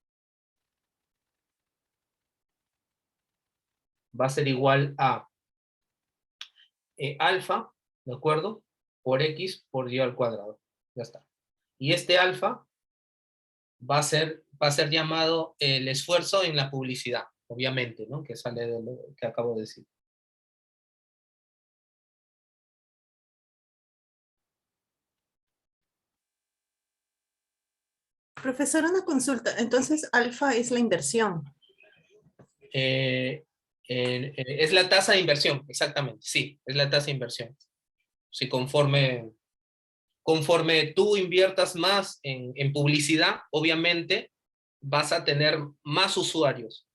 va a ser igual a alfa, ¿de acuerdo? Por x por y al cuadrado. Ya está. Y este alfa va a ser llamado el esfuerzo en la publicidad, obviamente, ¿no? Que sale de lo que acabo de decir. Profesor, una consulta. Entonces, alfa es la inversión. Es la tasa de inversión, exactamente, sí, es la tasa de inversión. Si conforme tú inviertas más en publicidad, obviamente vas a tener más usuarios.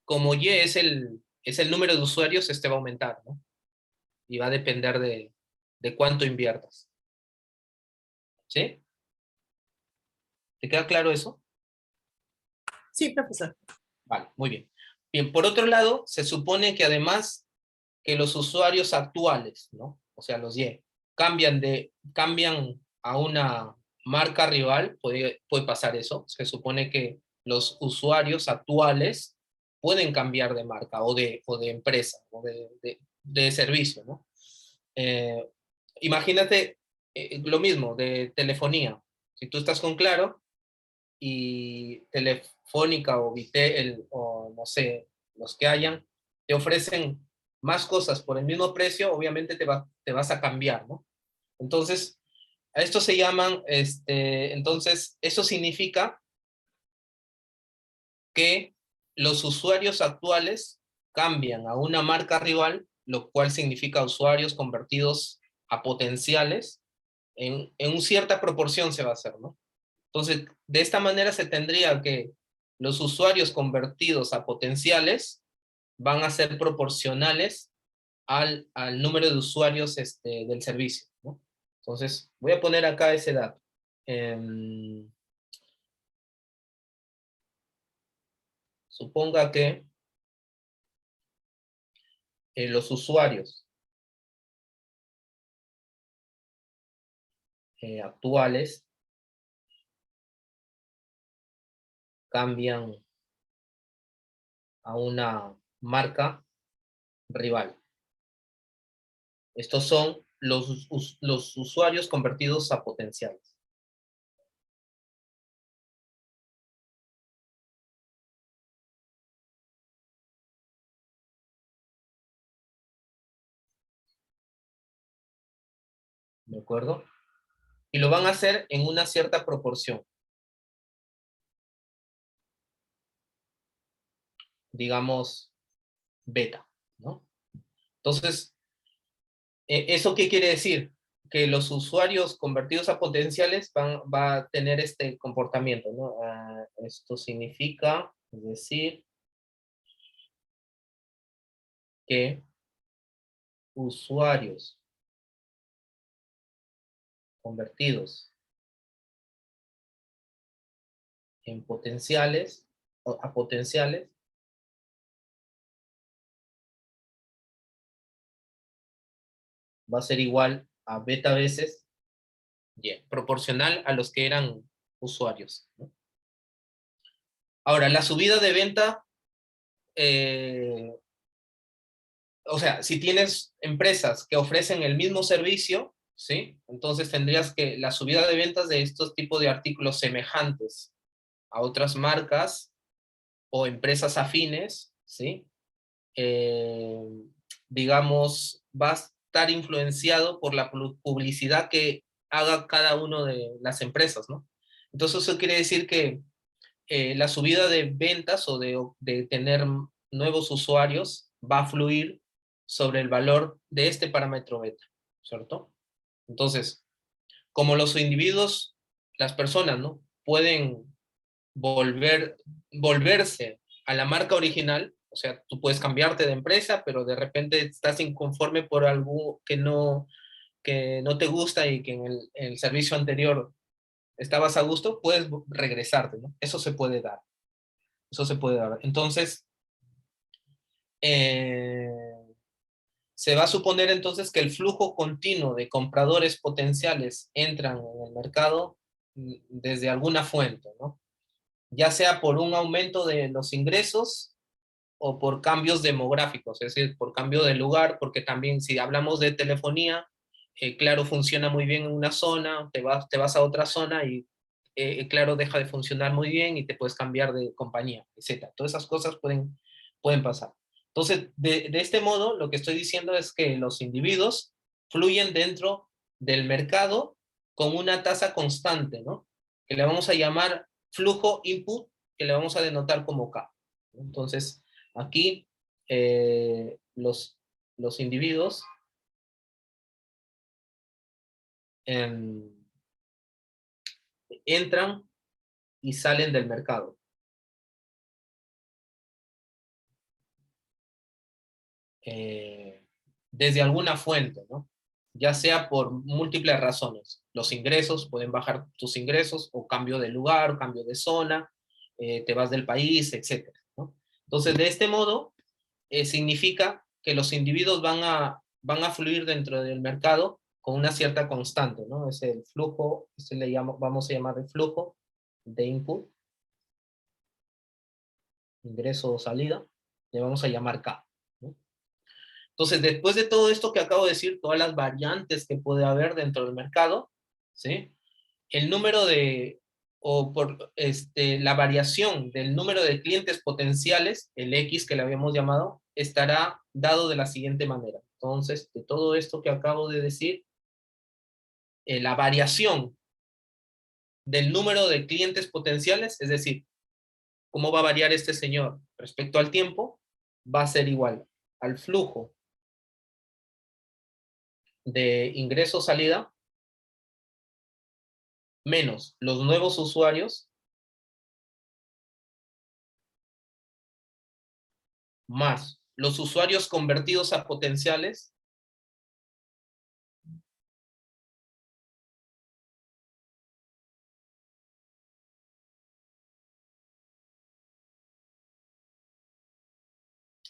Como Y es el número de usuarios, este va a aumentar, ¿no? Y va a depender de cuánto inviertas. ¿Sí? ¿Te queda claro eso? Sí, profesor. Vale, muy bien. Bien, por otro lado, se supone que además que los usuarios actuales, ¿no? O sea, los Y, cambian a una marca rival, puede pasar eso. Se supone que los usuarios actuales pueden cambiar de marca o de empresa o de servicio, ¿no? Imagínate lo mismo de telefonía. Si tú estás con Claro y Telefónica o Vitel o no sé, los que hayan, te ofrecen más cosas por el mismo precio, obviamente te vas a cambiar, ¿no? Entonces, a esto se llaman, entonces, eso significa que los usuarios actuales cambian a una marca rival, lo cual significa usuarios convertidos a potenciales, en cierta proporción se va a hacer, ¿no? Entonces, de esta manera se tendría que los usuarios convertidos a potenciales van a ser proporcionales al número de usuarios del servicio, ¿no? Entonces, voy a poner acá ese dato. Suponga que los usuarios actuales cambian a una marca rival. Estos son los usuarios convertidos a potenciales. ¿De acuerdo? Y lo van a hacer en una cierta proporción. Digamos, beta, ¿no? Entonces, ¿eso qué quiere decir? Que los usuarios convertidos a potenciales va a tener este comportamiento, ¿no? Esto significa, es decir, que usuarios convertidos en potenciales, a potenciales, va a ser igual a beta veces Y, proporcional a los que eran usuarios, ¿no? Ahora, la subida de venta, o sea, si tienes empresas que ofrecen el mismo servicio, ¿sí? Entonces tendrías que la subida de ventas de estos tipos de artículos semejantes a otras marcas o empresas afines, ¿sí? Eh, digamos, va a estar influenciado por la publicidad que haga cada uno de las empresas, ¿no? Entonces eso quiere decir que la subida de ventas o de tener nuevos usuarios va a fluir sobre el valor de este parámetro beta, ¿cierto? Entonces, como los individuos, las personas, ¿no? Pueden volverse a la marca original, o sea, tú puedes cambiarte de empresa, pero de repente estás inconforme por algo que no te gusta y que en el servicio anterior estabas a gusto, puedes regresarte, ¿no? Eso se puede dar. Eso se puede dar. Entonces, eh, se va a suponer entonces que el flujo continuo de compradores potenciales entran en el mercado desde alguna fuente, ¿no? Ya sea por un aumento de los ingresos o por cambios demográficos, es decir, por cambio de lugar, porque también si hablamos de telefonía, Claro funciona muy bien en una zona, te vas a otra zona y Claro deja de funcionar muy bien y te puedes cambiar de compañía, etc. Todas esas cosas pueden pasar. Entonces, de este modo, lo que estoy diciendo es que los individuos fluyen dentro del mercado con una tasa constante, ¿no? Que le vamos a llamar flujo input, que le vamos a denotar como K. Entonces, aquí los individuos entran y salen del mercado. Desde alguna fuente, ¿no? Ya sea por múltiples razones. Los ingresos, pueden bajar tus ingresos, o cambio de lugar, o cambio de zona, te vas del país, etc., ¿no? Entonces, de este modo, significa que los individuos van a fluir dentro del mercado con una cierta constante, ¿no? Es el flujo, vamos a llamar el flujo de input, ingreso o salida, le vamos a llamar K, ¿no? Entonces, después de todo esto que acabo de decir, todas las variantes que puede haber dentro del mercado, ¿sí? El número la variación del número de clientes potenciales, el X que le habíamos llamado, estará dado de la siguiente manera. Entonces, de todo esto que acabo de decir, la variación del número de clientes potenciales, es decir, cómo va a variar este señor respecto al tiempo, va a ser igual al flujo de ingreso-salida menos los nuevos usuarios más los usuarios convertidos a potenciales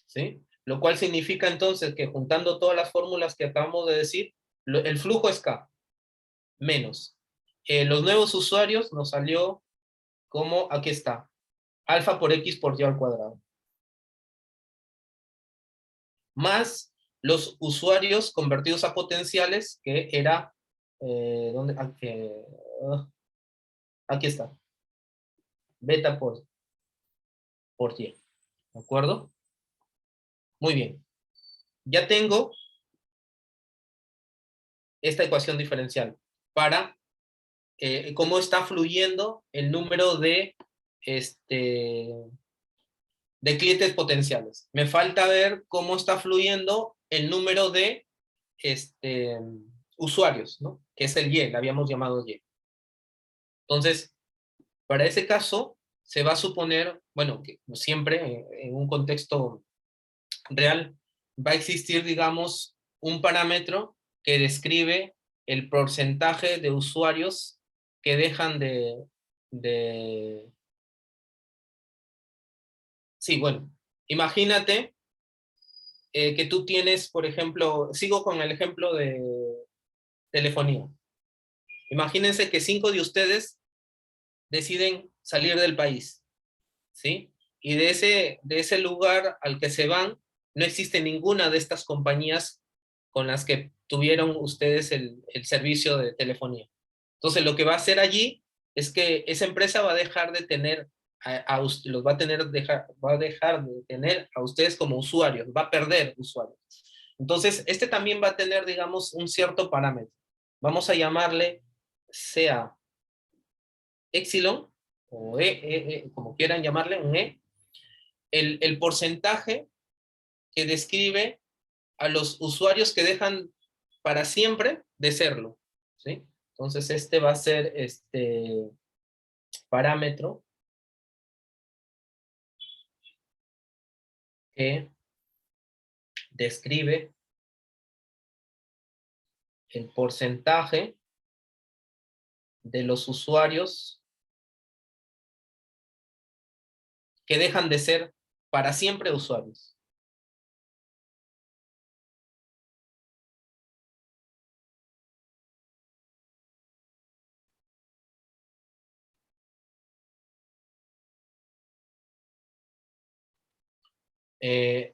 ¿sí? Lo cual significa entonces que juntando todas las fórmulas que acabamos de decir, el flujo es K, menos. Los nuevos usuarios nos salió como, aquí está, alfa por X por Y al cuadrado. Más los usuarios convertidos a potenciales, que era, ¿dónde? Aquí está, beta por Y, ¿de acuerdo? Muy bien. Ya tengo esta ecuación diferencial para cómo está fluyendo el número de clientes potenciales. Me falta ver cómo está fluyendo el número de usuarios, ¿no? Que es el Y, le habíamos llamado Y. Entonces, para ese caso, se va a suponer, bueno, que siempre en un contexto real, va a existir, digamos, un parámetro que describe el porcentaje de usuarios que dejan Sí, bueno, imagínate que tú tienes, por ejemplo, sigo con el ejemplo de telefonía. Imagínense que 5 de ustedes deciden salir del país, ¿sí? Y de ese lugar al que se van, no existe ninguna de estas compañías con las que tuvieron ustedes el servicio de telefonía. Entonces, lo que va a hacer allí es que esa empresa va a dejar de tener los va a dejar de tener a ustedes como usuarios, va a perder usuarios. Entonces, este también va a tener, digamos, un cierto parámetro. Vamos a llamarle sea epsilon, o como quieran llamarle, un el porcentaje que describe a los usuarios que dejan para siempre de serlo, ¿sí? Entonces, este va a ser este parámetro que describe el porcentaje de los usuarios que dejan de ser para siempre usuarios.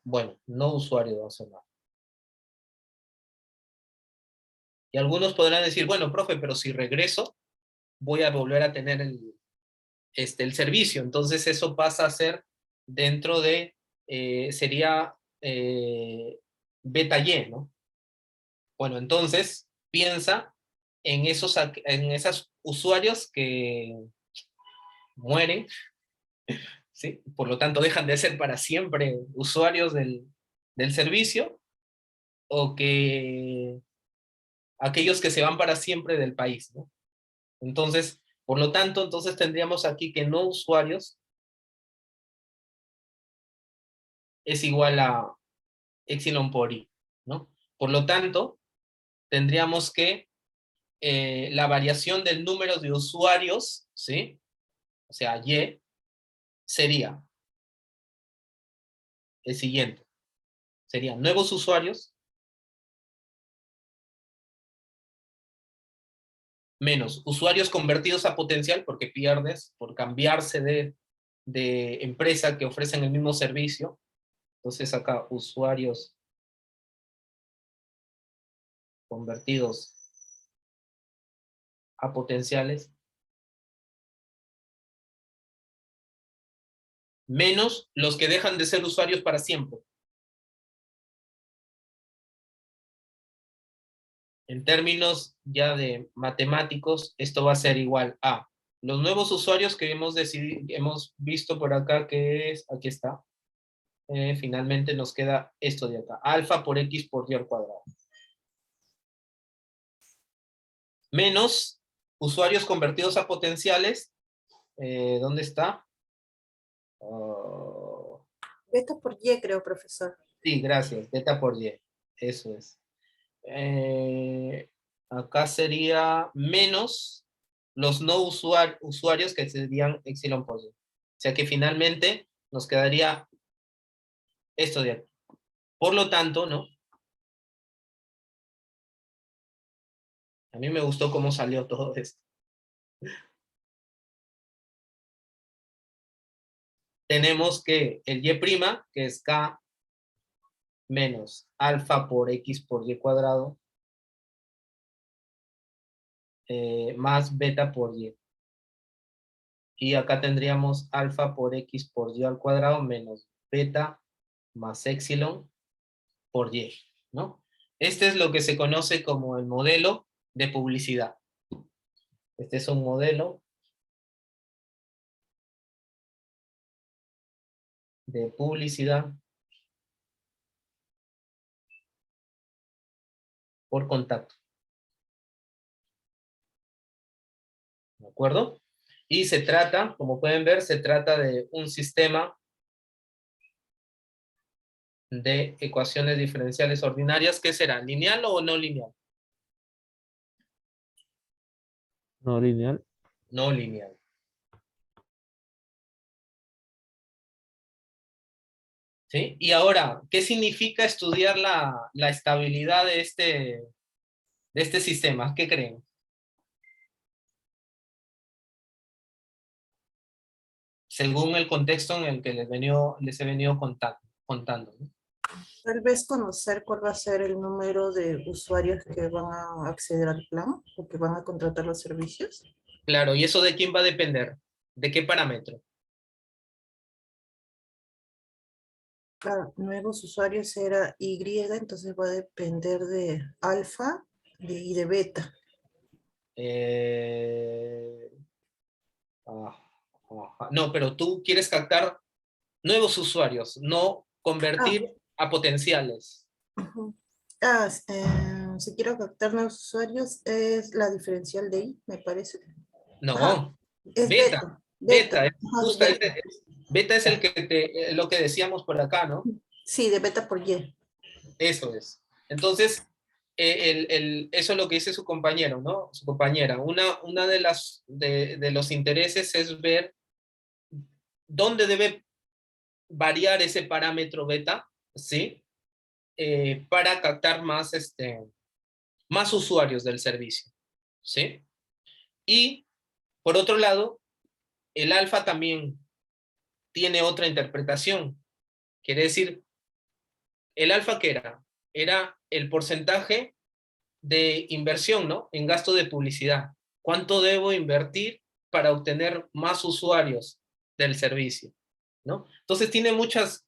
Bueno, no usuario de Barcelona. Y algunos podrán decir, bueno, profe, pero si regreso, voy a volver a tener el servicio. Entonces eso pasa a ser dentro de, sería beta Y, ¿no? Bueno, entonces piensa en esos usuarios que mueren, ¿sí? Por lo tanto, dejan de ser para siempre usuarios del servicio, o que aquellos que se van para siempre del país, ¿no? Entonces, por lo tanto, entonces tendríamos aquí que no usuarios es igual a epsilon por i, ¿no? Por lo tanto, tendríamos que la variación del número de usuarios, ¿sí? O sea, y, sería el siguiente. Serían nuevos usuarios menos usuarios convertidos a potencial, porque pierdes por cambiarse de empresa que ofrecen el mismo servicio. Entonces acá usuarios convertidos a potenciales menos los que dejan de ser usuarios para siempre. En términos ya de matemáticos, esto va a ser igual a los nuevos usuarios que hemos visto por acá, que es, aquí está, finalmente nos queda esto de acá, alfa por x por y al cuadrado. Menos usuarios convertidos a potenciales, ¿dónde está? Esto por Y, creo, profesor. Sí, gracias, beta por y, eso es. Acá sería menos los no usuarios, que serían epsilon por y. O sea que finalmente nos quedaría esto de aquí. Por lo tanto, ¿no? A mí me gustó cómo salió todo esto. Tenemos que el y', que es k menos alfa por x por y cuadrado, más beta por y. Y acá tendríamos alfa por x por y al cuadrado menos beta más epsilon por y, ¿no? Este es lo que se conoce como el modelo de publicidad. Este es un modelo de publicidad por contacto. ¿De acuerdo? Y se trata, como pueden ver, se trata de un sistema de ecuaciones diferenciales ordinarias. ¿Qué será? ¿Lineal o no lineal? No lineal. No lineal. ¿Sí? Y ahora, ¿qué significa estudiar la estabilidad de este sistema? ¿Qué creen? Según el contexto en el que les he venido contando, ¿no? Tal vez conocer cuál va a ser el número de usuarios que van a acceder al plan o que van a contratar los servicios. Claro, ¿y eso de quién va a depender? ¿De qué parámetro? Claro, nuevos usuarios era Y, entonces va a depender de alfa y de beta. Eh, ajá. No, pero tú quieres captar nuevos usuarios, no Ah, convertir a potenciales. ujú. Si quiero captar nuevos usuarios es la diferencial de I, me parece. Ah, No, es beta, beta. beta, Beta. Ajá, justa, beta. beta es el que lo que decíamos por acá, ¿no? Sí, de beta por Y. Eso es. Entonces, eso es lo que dice su compañero, ¿no? Su compañera. Una de los intereses es ver dónde debe variar ese parámetro beta, ¿sí? Para captar más usuarios del servicio, ¿sí? Y, por otro lado, el alfa también tiene otra interpretación. Quiere decir, ¿el alfa qué era? Era el porcentaje de inversión, ¿no? En gasto de publicidad. ¿Cuánto debo invertir para obtener más usuarios del servicio? ¿No? Entonces tiene muchas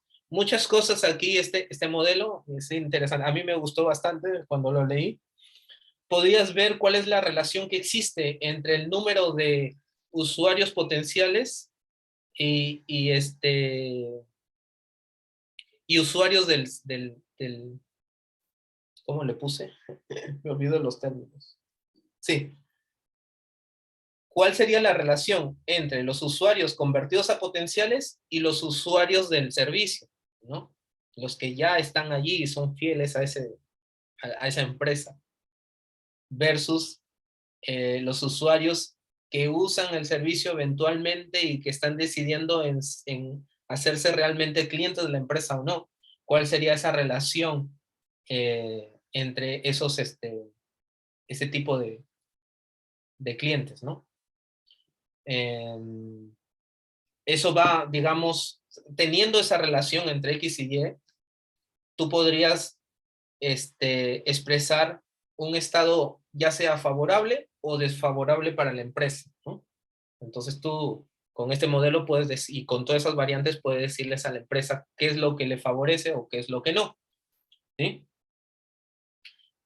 cosas aquí este modelo, es interesante. A mí me gustó bastante cuando lo leí. Podías ver cuál es la relación que existe entre el número de usuarios potenciales y usuarios ¿cómo le puse? Me olvido los términos. Sí. ¿Cuál sería la relación entre los usuarios convertidos a potenciales y los usuarios del servicio, ¿no? Los que ya están allí y son fieles a esa empresa, versus los usuarios que usan el servicio eventualmente y que están decidiendo en hacerse realmente clientes de la empresa o no. ¿Cuál sería esa relación entre ese tipo de clientes, ¿no? Eso va, digamos, teniendo esa relación entre X y Y, tú podrías expresar un estado ya sea favorable o desfavorable para la empresa, ¿no? Entonces tú con este modelo puedes decir, y con todas esas variantes puedes decirles a la empresa qué es lo que le favorece o qué es lo que no, ¿sí?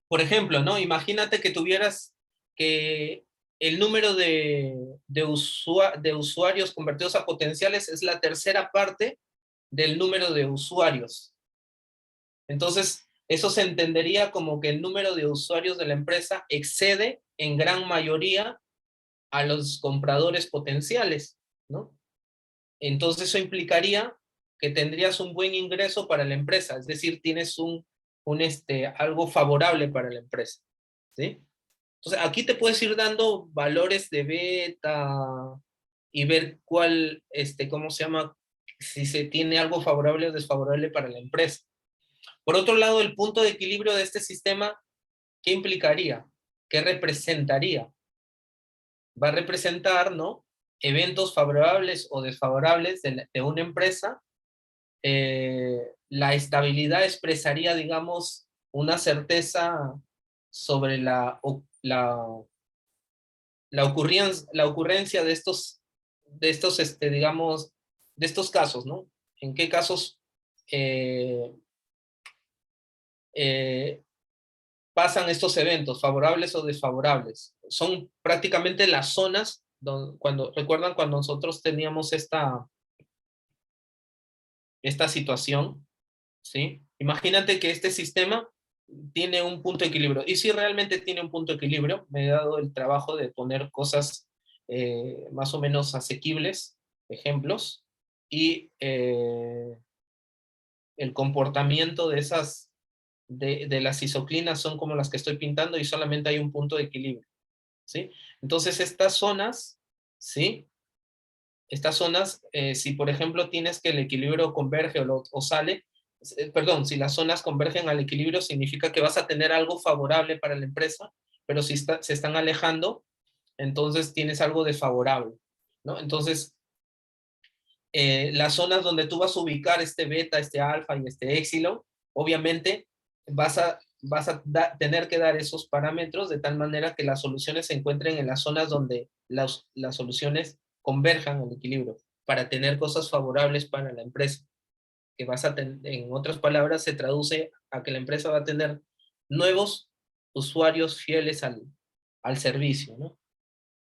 Por ejemplo, ¿no? Imagínate que tuvieras que el número de usuarios convertidos a potenciales es la tercera parte del número de usuarios. Entonces, eso se entendería como que el número de usuarios de la empresa excede en gran mayoría a los compradores potenciales, ¿no? Entonces, eso implicaría que tendrías un buen ingreso para la empresa, es decir, tienes algo favorable para la empresa, ¿sí? Entonces, aquí te puedes ir dando valores de beta y ver ¿cómo se llama? Si se tiene algo favorable o desfavorable para la empresa. Por otro lado, el punto de equilibrio de este sistema, ¿qué implicaría? ¿Qué representaría? Va a representar, ¿no? Eventos favorables o desfavorables de una empresa. La estabilidad expresaría, digamos, una certeza sobre la ocurrencia digamos, de estos casos, ¿no? ¿En qué casos eh, eh, pasan estos eventos, favorables o desfavorables? Son prácticamente las zonas, recuerdan cuando nosotros teníamos esta situación, ¿sí? Imagínate que este sistema tiene un punto de equilibrio. Y si realmente tiene un punto de equilibrio, me he dado el trabajo de poner cosas más o menos asequibles, ejemplos, y el comportamiento de las isoclinas son como las que estoy pintando y solamente hay un punto de equilibrio, ¿sí? Entonces estas zonas, ¿sí? Estas zonas, si por ejemplo tienes que el equilibrio converge o sale, perdón, si las zonas convergen al equilibrio significa que vas a tener algo favorable para la empresa, pero si se están alejando, entonces tienes algo desfavorable, ¿no? Entonces, las zonas donde tú vas a ubicar este beta, este alfa y este épsilon obviamente vas a tener que dar esos parámetros de tal manera que las soluciones se encuentren en las zonas donde las soluciones converjan al equilibrio, para tener cosas favorables para la empresa, que vas a tener, en otras palabras, se traduce a que la empresa va a tener nuevos usuarios fieles al servicio, ¿no?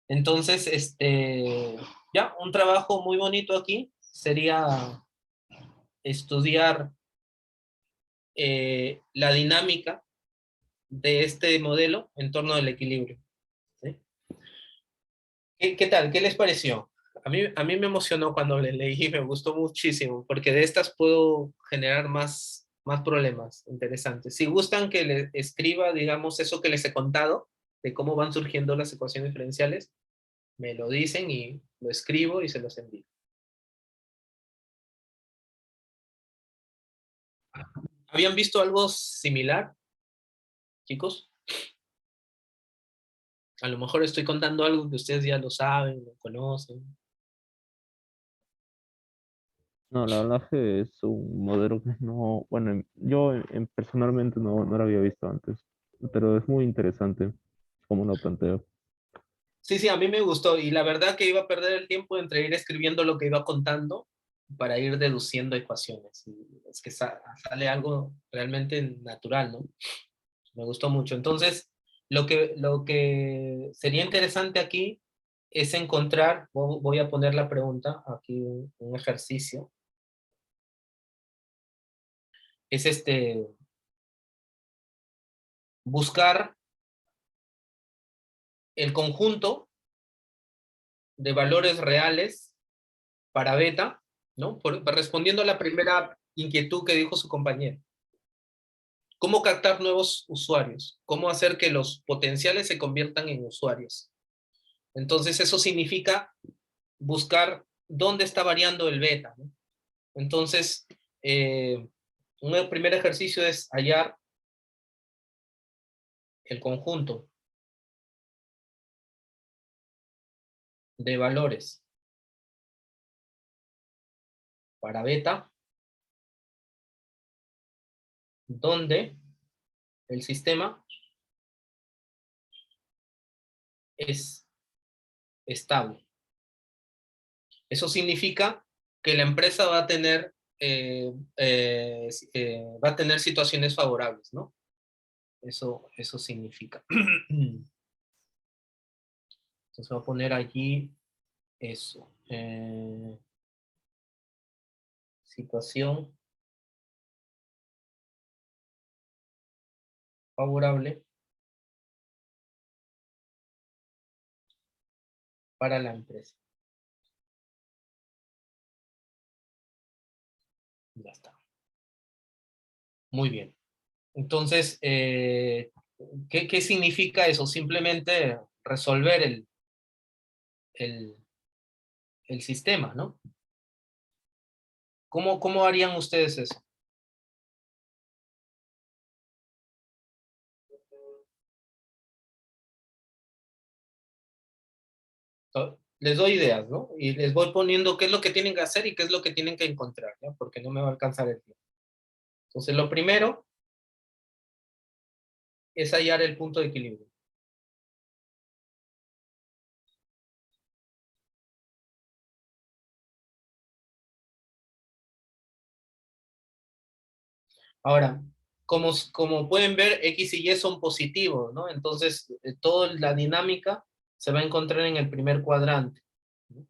Entonces, ya, un trabajo muy bonito aquí sería estudiar la dinámica de este modelo en torno al equilibrio, ¿sí? ¿Qué tal? ¿Qué les pareció? A mí me emocionó cuando le leí, me gustó muchísimo, porque de estas puedo generar más problemas interesantes. Si gustan que les escriba, digamos, eso que les he contado, de cómo van surgiendo las ecuaciones diferenciales, me lo dicen y lo escribo y se los envío. ¿Habían visto algo similar, chicos? A lo mejor estoy contando algo que ustedes ya lo saben, lo conocen. No, la verdad que es un modelo que no, bueno, yo personalmente no lo había visto antes, pero es muy interesante como lo planteo. Sí, sí, a mí me gustó y la verdad que iba a perder el tiempo entre ir escribiendo lo que iba contando para ir deduciendo ecuaciones. Y es que sale algo realmente natural, ¿no? Me gustó mucho. Entonces, lo que sería interesante aquí es encontrar, voy a poner la pregunta, aquí un ejercicio, es buscar el conjunto de valores reales para beta, ¿no? Respondiendo a la primera inquietud que dijo su compañero. ¿Cómo captar nuevos usuarios? ¿Cómo hacer que los potenciales se conviertan en usuarios? Entonces eso significa buscar dónde está variando el beta, ¿no? Entonces, un primer ejercicio es hallar el conjunto de valores para beta, donde el sistema es estable. Eso significa que la empresa va a tener, va a tener situaciones favorables, ¿no? Eso significa. Entonces voy a poner allí eso. Situación favorable para la empresa. Ya está. Muy bien. Entonces, ¿qué significa eso? Simplemente resolver el, el sistema, ¿no? ¿Cómo harían ustedes eso? Les doy ideas, ¿no? Y les voy poniendo qué es lo que tienen que hacer y qué es lo que tienen que encontrar, ¿ya? Porque no me va a alcanzar el tiempo. Entonces, lo primero es hallar el punto de equilibrio. Ahora, como pueden ver, X y Y son positivos, ¿no? Entonces, toda la dinámica se va a encontrar en el primer cuadrante, ¿no?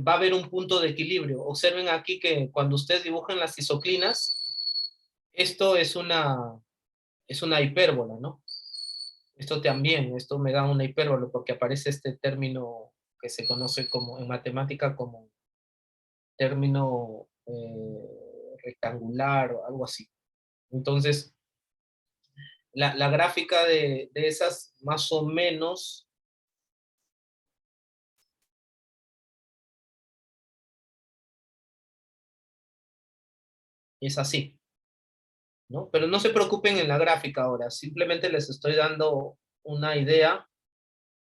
Va a haber un punto de equilibrio. Observen aquí que cuando ustedes dibujan las isoclinas, esto es una hipérbola, ¿no? Esto también, esto me da una hipérbola porque aparece este término que se conoce como en matemática como término rectangular o algo así. Entonces, la gráfica de esas más o menos es así, ¿no? Pero no se preocupen en la gráfica ahora, simplemente les estoy dando una idea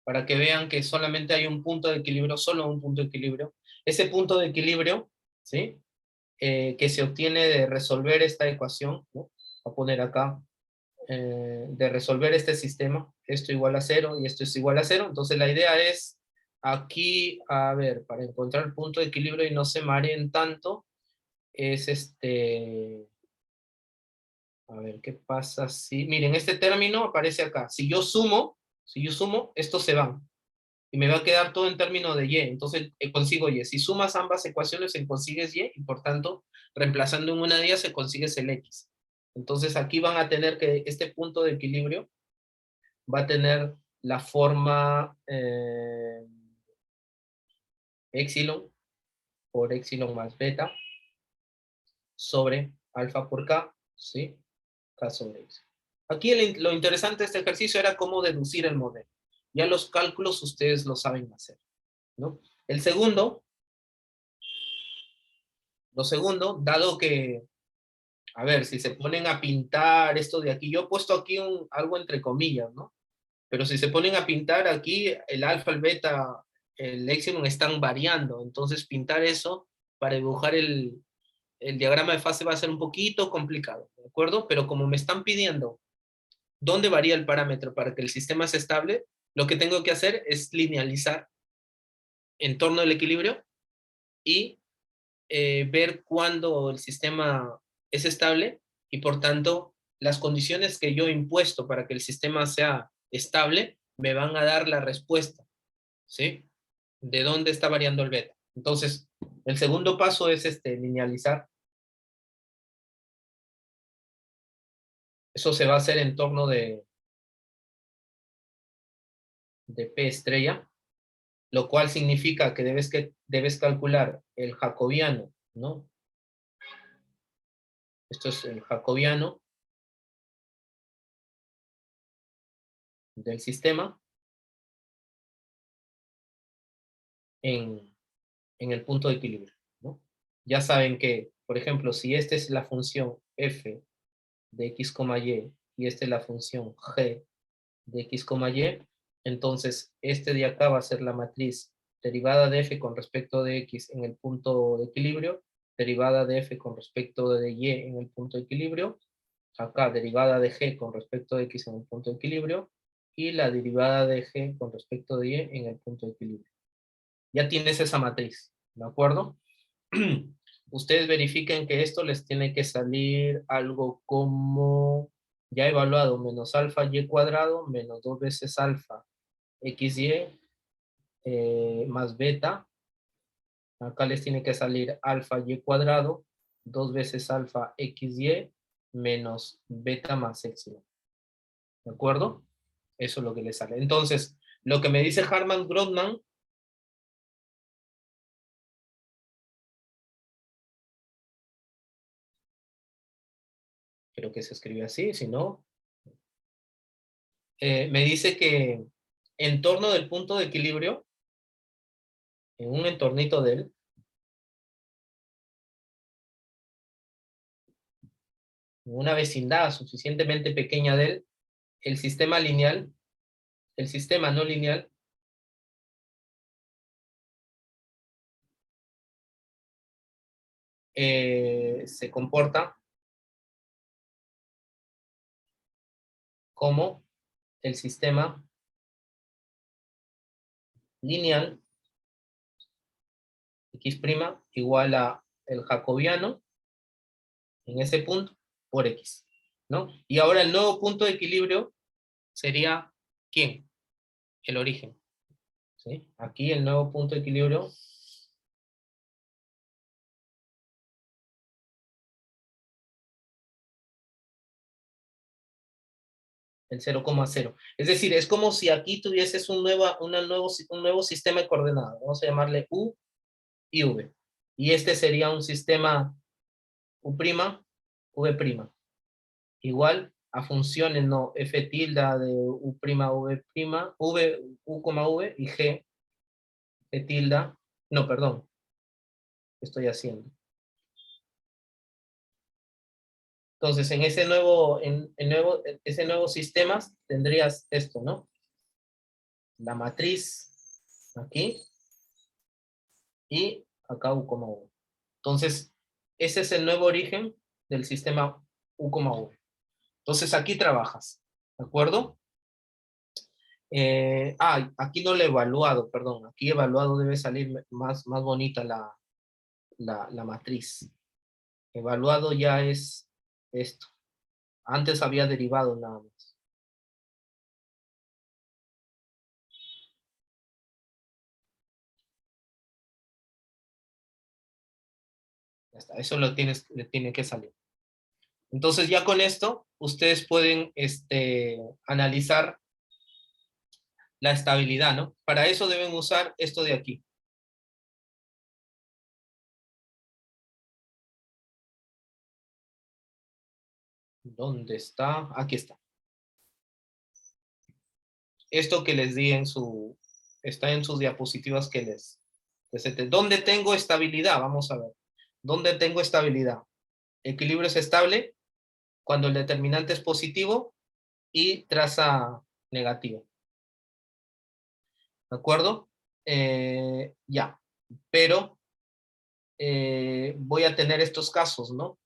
para que vean que solamente hay un punto de equilibrio, solo un punto de equilibrio. Ese punto de equilibrio, ¿sí? que se obtiene de resolver esta ecuación, ¿no? Voy a poner acá, de resolver este sistema, esto igual a 0 y esto es igual a 0. Entonces la idea es aquí, a ver, para encontrar el punto de equilibrio y no se mareen tanto, es a ver, ¿qué pasa si? Miren, este término aparece acá. Si yo sumo, estos se van. Y me va a quedar todo en términos de y. Entonces consigo y. Si sumas ambas ecuaciones, se consigues y, y por tanto, reemplazando en una de ellas, se consigues el x. Entonces aquí van a tener que, este punto de equilibrio va a tener la forma epsilon por epsilon más beta sobre alfa por k, ¿sí? K sobre x. Aquí lo interesante de este ejercicio era cómo deducir el modelo. Ya los cálculos ustedes lo saben hacer, ¿no? El segundo, dado que, a ver, si se ponen a pintar esto de aquí, yo he puesto aquí algo entre comillas, ¿no? Pero si se ponen a pintar aquí, el alfa, el beta, el epsilon están variando, entonces pintar eso para dibujar el diagrama de fase va a ser un poquito complicado, ¿de acuerdo? Pero como me están pidiendo dónde varía el parámetro para que el sistema sea estable, lo que tengo que hacer es linealizar en torno del equilibrio y ver cuándo el sistema es estable y por tanto las condiciones que yo he impuesto para que el sistema sea estable me van a dar la respuesta, ¿sí? De dónde está variando el beta. Entonces, el segundo paso es linealizar. Eso se va a hacer en torno de P estrella, lo cual significa que debes calcular el jacobiano, ¿no? Esto es el jacobiano del sistema en el punto de equilibrio, ¿no? Ya saben que, por ejemplo, si esta es la función f de x, y esta es la función g de x, y, entonces este de acá va a ser la matriz derivada de f con respecto de x en el punto de equilibrio, derivada de f con respecto de y en el punto de equilibrio, acá derivada de g con respecto de x en el punto de equilibrio, y la derivada de g con respecto de y en el punto de equilibrio. Ya tienes esa matriz, ¿de acuerdo? Ustedes verifiquen que esto les tiene que salir algo como, ya evaluado, menos alfa y cuadrado, menos 2 veces alfa xy, más beta. Acá les tiene que salir alfa y cuadrado, 2 veces alfa xy, menos beta más epsilon. ¿De acuerdo? Eso es lo que les sale. Entonces, lo que me dice Harman Grothman, creo que se escribe así, si no, me dice que en torno del punto de equilibrio, en un entornito de él, en una vecindad suficientemente pequeña de él, el sistema lineal, el sistema no lineal, se comporta como el sistema lineal x' igual a el jacobiano en ese punto por x, ¿no? Y ahora el nuevo punto de equilibrio sería, ¿quién? El origen, ¿sí? Aquí el nuevo punto de equilibrio el 0,0. Es decir, es como si aquí tuvieses un nuevo sistema de coordenadas. Vamos a llamarle U y V. Y este sería un sistema U', V', igual a funciones, no, f tilde de U', V, U, V y G tilde, no, perdón, ¿qué estoy haciendo? Entonces, en ese nuevo sistema tendrías esto, ¿no? La matriz aquí y acá U, V. Entonces, ese es el nuevo origen del sistema U,V. Entonces aquí trabajas, ¿de acuerdo? Aquí no lo he evaluado, perdón. Aquí evaluado debe salir más bonita la matriz. Evaluado ya es esto. Antes había derivado nada más. Ya está, eso le tiene que salir. Entonces ya con esto, ustedes pueden analizar la estabilidad, ¿no? Para eso deben usar esto de aquí. ¿Dónde está? Aquí está. Esto que les di está en sus diapositivas que les presenté. ¿Dónde tengo estabilidad? Vamos a ver. ¿Dónde tengo estabilidad? Equilibrio es estable cuando el determinante es positivo y traza negativa. ¿De acuerdo? Ya. Pero voy a tener estos casos, ¿no?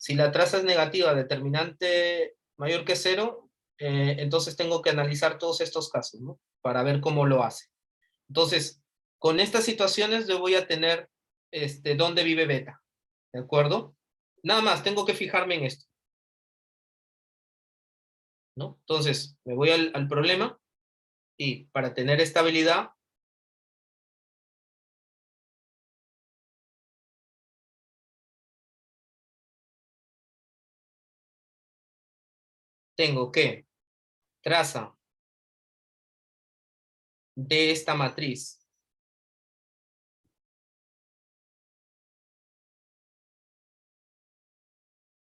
Si la traza es negativa, determinante mayor que 0, entonces tengo que analizar todos estos casos, ¿no? Para ver cómo lo hace. Entonces, con estas situaciones yo voy a tener dónde vive beta, ¿de acuerdo? Nada más, tengo que fijarme en esto, ¿no? Entonces, me voy al problema y para tener estabilidad, tengo que traza de esta matriz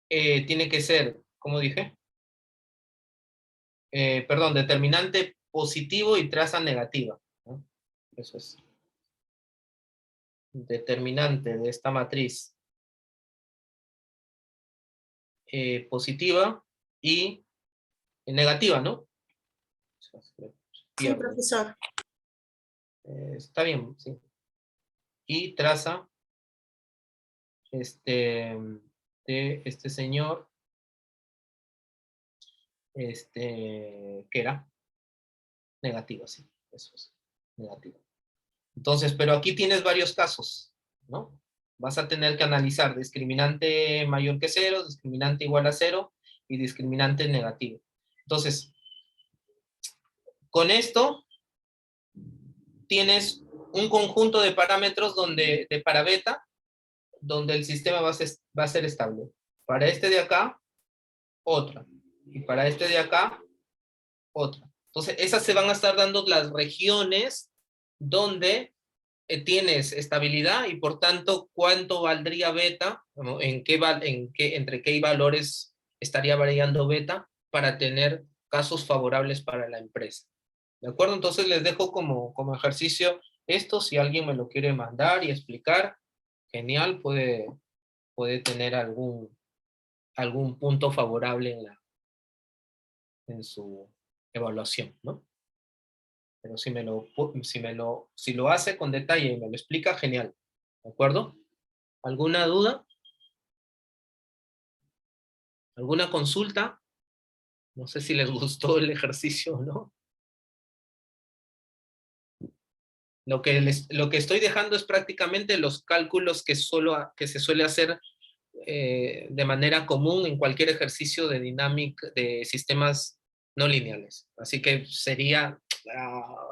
tiene que ser, ¿cómo dije? Perdón, determinante positivo y traza negativa, ¿no? Eso es. Determinante de esta matriz positiva y negativa, ¿no? Sí, profesor. Está bien, sí. Y traza de este señor, que era negativa, sí, eso es, negativa. Entonces, pero aquí tienes varios casos, ¿no? Vas a tener que analizar discriminante mayor que 0, discriminante igual a 0 y discriminante negativo. Entonces, con esto tienes un conjunto de parámetros para beta, donde el sistema va a ser estable. Para este de acá, otra. Y para este de acá, otra. Entonces, esas se van a estar dando las regiones donde tienes estabilidad y por tanto, ¿cuánto valdría beta? ¿No? ¿Entre qué valores estaría variando beta para tener casos favorables para la empresa? ¿De acuerdo? Entonces les dejo como ejercicio esto. Si alguien me lo quiere mandar y explicar, genial, puede tener algún punto favorable en su evaluación, ¿no? Pero si lo hace con detalle y me lo explica, genial. ¿De acuerdo? ¿Alguna duda? ¿Alguna consulta? No sé si les gustó el ejercicio o no. Lo que estoy dejando es prácticamente los cálculos que se suele hacer de manera común en cualquier ejercicio de dinámica de sistemas no lineales. Así que sería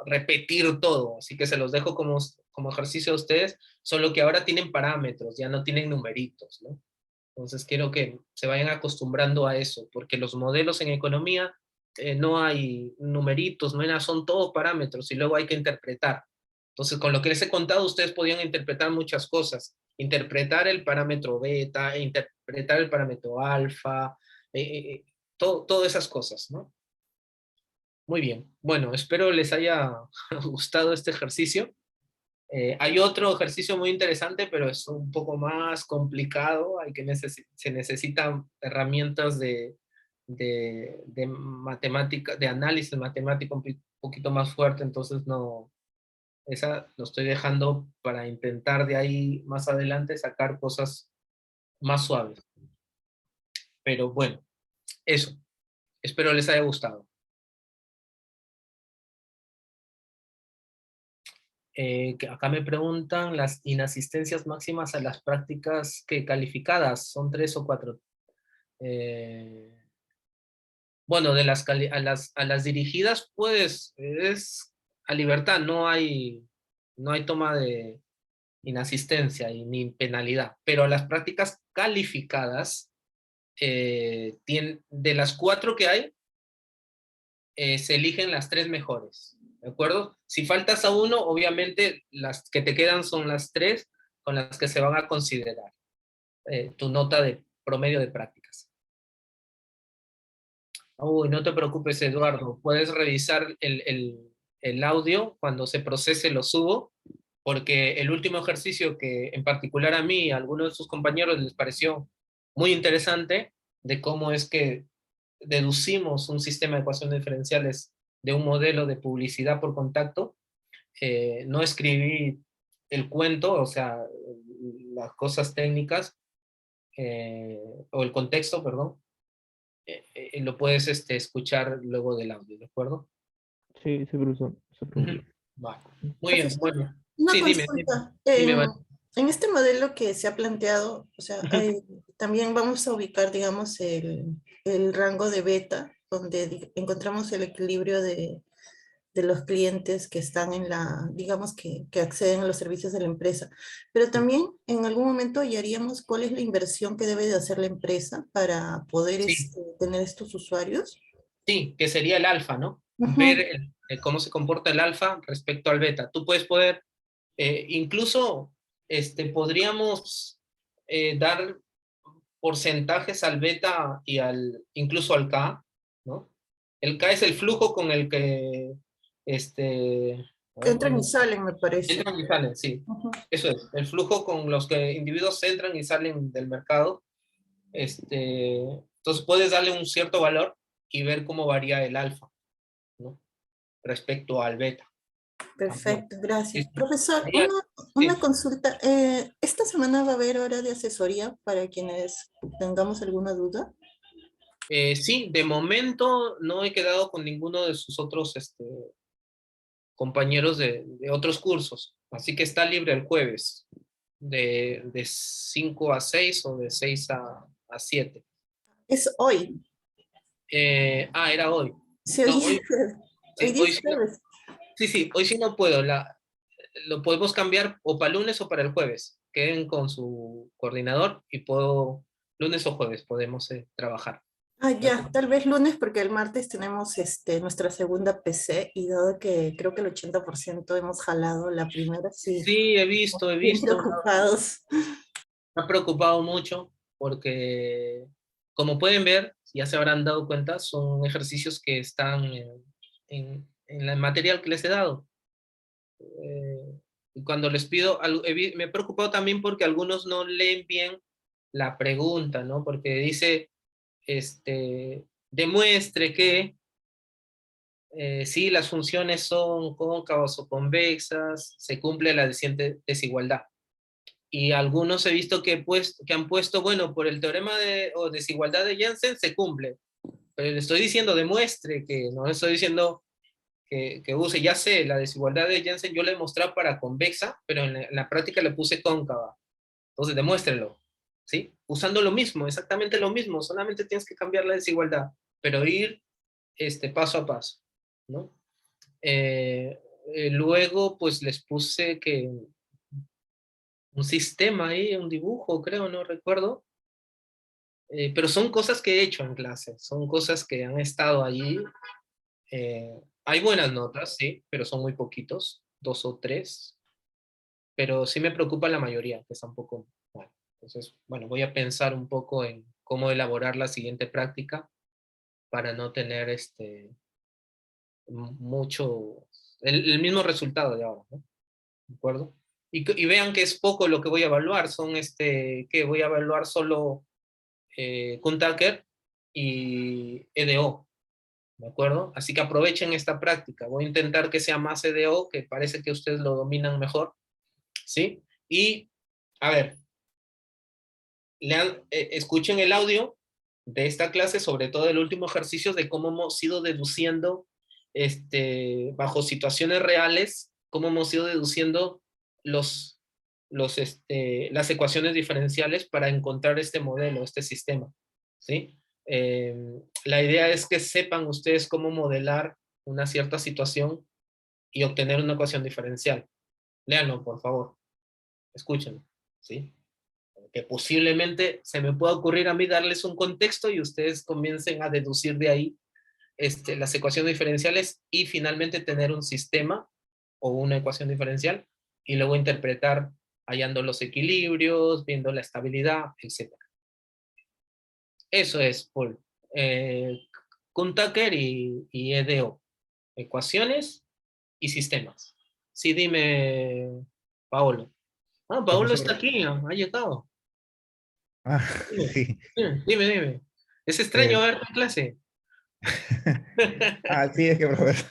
repetir todo. Así que se los dejo como ejercicio a ustedes, solo que ahora tienen parámetros, ya no tienen numeritos, ¿no? Entonces quiero que se vayan acostumbrando a eso, porque los modelos en economía no hay numeritos, no hay nada, son todos parámetros y luego hay que interpretar. Entonces, con lo que les he contado, ustedes podían interpretar muchas cosas. Interpretar el parámetro beta, interpretar el parámetro alfa, todas esas cosas, ¿no? Muy bien. Bueno, espero les haya gustado este ejercicio. Hay otro ejercicio muy interesante, pero es un poco más complicado. Se necesitan herramientas de matemática, de análisis matemático un poquito más fuerte, entonces no, esa lo estoy dejando para intentar de ahí más adelante sacar cosas más suaves. Pero bueno, eso. Espero les haya gustado. Que acá me preguntan las inasistencias máximas a las prácticas que calificadas, ¿son 3 o 4? Bueno, a las dirigidas, pues, es a libertad, no hay toma de inasistencia y ni penalidad. Pero a las prácticas calificadas, de las 4 que hay, se eligen las 3 mejores, ¿de acuerdo? Si faltas a uno, obviamente las que te quedan son las 3 con las que se van a considerar tu nota de promedio de prácticas. Uy, no te preocupes, Eduardo, puedes revisar el audio cuando se procese, lo subo, porque el último ejercicio que en particular a mí y a algunos de sus compañeros les pareció muy interesante, de cómo es que deducimos un sistema de ecuaciones diferenciales de un modelo de publicidad por contacto. No escribí el cuento, o sea, las cosas técnicas, o el contexto, perdón. Lo puedes escuchar luego del audio, ¿de acuerdo? Sí, sí, profesor, no se Ujú. preocupe. Vale. Muy bien, Profesor, bueno. una Sí, consulta. dime, Val. En este modelo que se ha planteado, o sea, Ujú. también vamos a ubicar, digamos, el rango de beta, donde encontramos el equilibrio de los clientes que están en la, digamos, que acceden a los servicios de la empresa. Pero también en algún momento hallaríamos cuál es la inversión que debe de hacer la empresa para poder Sí, tener estos usuarios. sí, que sería el alfa, ¿no? Ver Ujú. cómo se comporta el alfa respecto al beta. Tú puedes poder, incluso, podríamos dar porcentajes al beta y incluso al K, ¿no? El K es el flujo con el que, a Que ver, entran y salen, me parece. entran y salen, sí. Ujú. Eso es, el flujo con los que individuos entran y salen del mercado. Entonces puedes darle un cierto valor y ver cómo varía el alfa, ¿no? Respecto al beta. También. Perfecto, Sí, gracias. sí. Profesor, Sería- una sí. consulta. ¿Esta semana va a haber hora de asesoría para quienes tengamos alguna duda? Sí, de momento no he quedado con ninguno de sus otros compañeros de otros cursos, así que está libre el jueves, de 5 a 6 o de 6 a 7. Es hoy. Era hoy. Sí, No, hoy, hoy hoy sí, día es jueves. sí, hoy sí no puedo. Lo podemos cambiar o para lunes o para el jueves. Queden con su coordinador y lunes o jueves podemos trabajar. Ah, ¿De ya, acuerdo? tal vez lunes porque el martes tenemos nuestra segunda PC y dado que creo que el 80% hemos jalado la primera, sí, Sí, he bien visto. preocupados. Me ha preocupado mucho porque, como pueden ver, ya se habrán dado cuenta, son ejercicios que están en el material que les he dado. Y cuando les pido, me he preocupado también porque algunos no leen bien la pregunta, ¿no? Porque dice, demuestre que si las funciones son cóncavas o convexas, se cumple la siguiente desigualdad. Y algunos he visto que han puesto, bueno, por el teorema o desigualdad de Jensen se cumple. Pero le estoy diciendo, demuestre que, no estoy diciendo que use, ya sé, la desigualdad de Jensen yo la he mostrado para convexa, pero en la práctica le puse cóncava. Entonces, demuéstrelo, ¿sí? Usando lo mismo, exactamente lo mismo, solamente tienes que cambiar la desigualdad, pero ir paso a paso, ¿no? Luego, pues les puse que un sistema ahí, un dibujo, creo, no recuerdo. Pero son cosas que he hecho en clase, son cosas que han estado allí. Hay buenas notas, sí, pero son muy poquitos, 2 o 3. Pero sí me preocupa la mayoría, que está un poco mal. Entonces, bueno, voy a pensar un poco en cómo elaborar la siguiente práctica para no tener mucho, el mismo resultado de ahora, ¿no? ¿De acuerdo? Y vean que es poco lo que voy a evaluar, son que voy a evaluar solo Kuhn-Tucker y EDO, ¿de acuerdo? Así que aprovechen esta práctica. Voy a intentar que sea más EDO, que parece que ustedes lo dominan mejor, ¿sí? Y, a ver, escuchen el audio de esta clase, sobre todo el último ejercicio de cómo hemos ido deduciendo, bajo situaciones reales, cómo hemos ido deduciendo las ecuaciones diferenciales para encontrar este modelo, este sistema, ¿sí? La idea es que sepan ustedes cómo modelar una cierta situación y obtener una ecuación diferencial. Léanlo, por favor. Escúchenlo, ¿sí? Que posiblemente se me pueda ocurrir a mí darles un contexto y ustedes comiencen a deducir de ahí las ecuaciones diferenciales y finalmente tener un sistema o una ecuación diferencial y luego interpretar hallando los equilibrios, viendo la estabilidad, etc. Eso es, Paul. Kuhn-Tucker y EDO. Ecuaciones y sistemas. Sí, dime, Paolo. Ah, Paolo está Profesor, aquí, ha llegado. ah, Dime, sí. dime. Es extraño eh, verte en clase. sí, es que, profesor,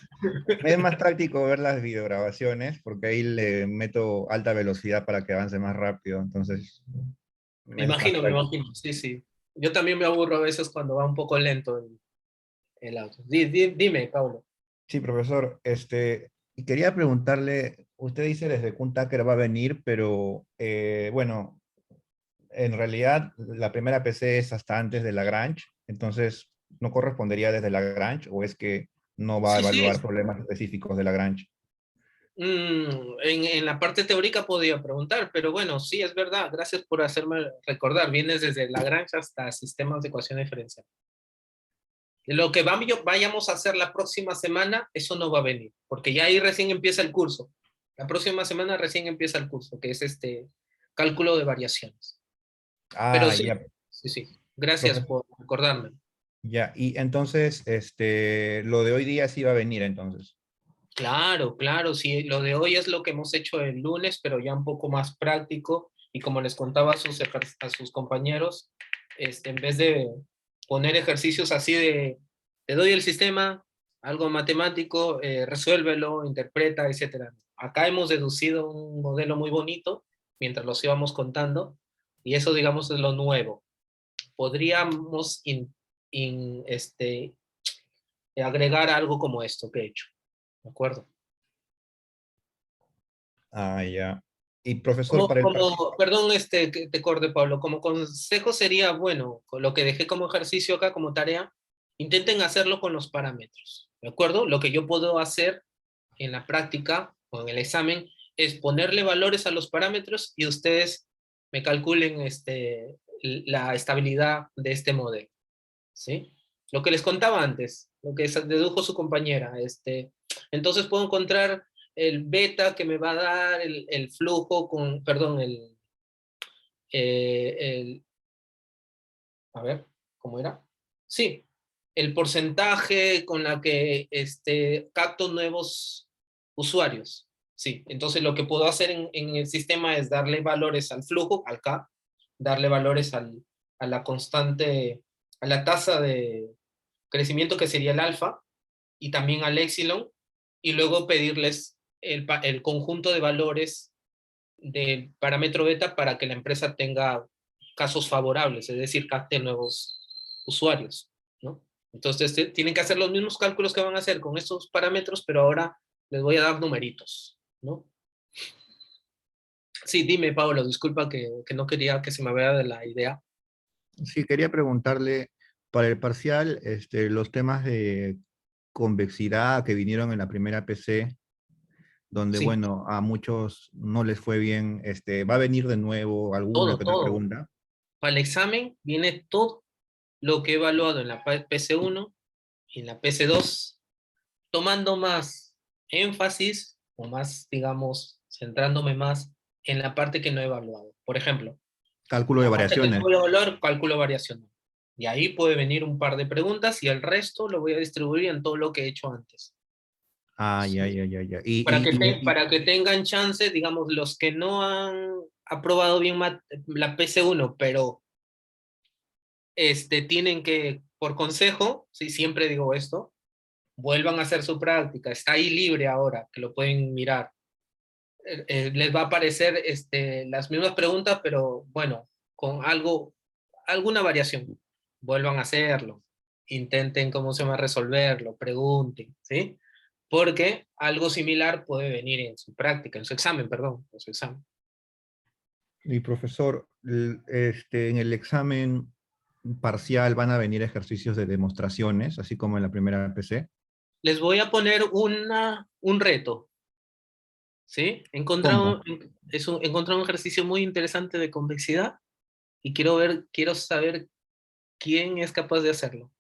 me es más práctico ver las videograbaciones porque ahí le meto alta velocidad para que avance más rápido, entonces Me me es más imagino, práctico. sí, sí. Yo también me aburro a veces cuando va un poco lento el auto. Dime, Paulo. Sí, profesor, y quería preguntarle, usted dice desde Kuhn Tucker va a venir, pero bueno, en realidad la primera PC es hasta antes de Lagrange, entonces no correspondería desde Lagrange o es que no va a Sí, sí. evaluar problemas específicos de Lagrange. En la parte teórica podía preguntar, pero bueno, sí, es verdad. Gracias por hacerme recordar. Vienes desde Lagrange hasta sistemas de ecuación diferencial. Lo que vayamos a hacer la próxima semana, eso no va a venir, porque ya ahí recién empieza el curso. La próxima semana recién empieza el curso, que es cálculo de variaciones. Pero Ah, sí, ya, sí. Gracias profesor. por recordarme. Ya, y entonces, lo de hoy día sí va a venir entonces. Claro, sí. Lo de hoy es lo que hemos hecho el lunes, pero ya un poco más práctico. Y como les contaba a sus compañeros, en vez de poner ejercicios así te doy el sistema, algo matemático, resuélvelo, interpreta, etcétera. Acá hemos deducido un modelo muy bonito mientras los íbamos contando, y eso, digamos, es lo nuevo. Podríamos agregar algo como esto que he hecho, ¿de acuerdo? Ah, ya. Y profesor, para el parcial. Perdón, que te corte, Pablo, como consejo sería, bueno, con lo que dejé como ejercicio acá, como tarea, intenten hacerlo con los parámetros, ¿de acuerdo? Lo que yo puedo hacer en la práctica o en el examen es ponerle valores a los parámetros y ustedes me calculen la estabilidad de este modelo, ¿sí? Lo que les contaba antes, lo que dedujo su compañera, entonces puedo encontrar el beta que me va a dar el flujo con, perdón, a ver, ¿cómo era? Sí, el porcentaje con la que capto nuevos usuarios. Sí, entonces lo que puedo hacer en el sistema es darle valores al flujo, al K, darle valores a la constante, a la tasa de crecimiento que sería el alfa, y también al epsilon, y luego pedirles el conjunto de valores del parámetro beta para que la empresa tenga casos favorables, es decir, capte nuevos usuarios, ¿no? Entonces tienen que hacer los mismos cálculos que van a hacer con estos parámetros, pero ahora les voy a dar numeritos, ¿no? Sí, dime, Pablo, disculpa que no quería que se me vea de la idea. Sí, quería preguntarle, para el parcial, los temas de convexidad que vinieron en la primera PC, donde, Sí, bueno, a muchos no les fue bien, ¿va a venir de nuevo alguna que otra todo. pregunta? Para el examen viene todo lo que he evaluado en la PC1 y en la PC2, tomando más énfasis o más, digamos, centrándome más en la parte que no he evaluado. Por ejemplo, Cálculo de la parte que no variaciones. voy a evaluar, cálculo variacional. Y ahí puede venir un par de preguntas y el resto lo voy a distribuir en todo lo que he hecho antes. Ah, ya, Sí. ya, ya, ya. Para que tengan chance, digamos, los que no han aprobado bien la PC1, pero tienen que, por consejo, sí, siempre digo esto, vuelvan a hacer su práctica. Está ahí libre ahora, que lo pueden mirar. Les va a aparecer las mismas preguntas, pero bueno, con algo alguna variación. Vuelvan a hacerlo, intenten, ¿cómo se llama?, resolverlo, pregunten, ¿sí? Porque algo similar puede venir en su práctica, en su examen, perdón, en su examen. Y profesor, en el examen parcial van a venir ejercicios de demostraciones, así como en la primera PC. Les voy a poner un reto, ¿sí? ¿Cómo? Encontré un ejercicio muy interesante de convexidad y quiero saber quién es capaz de hacerlo.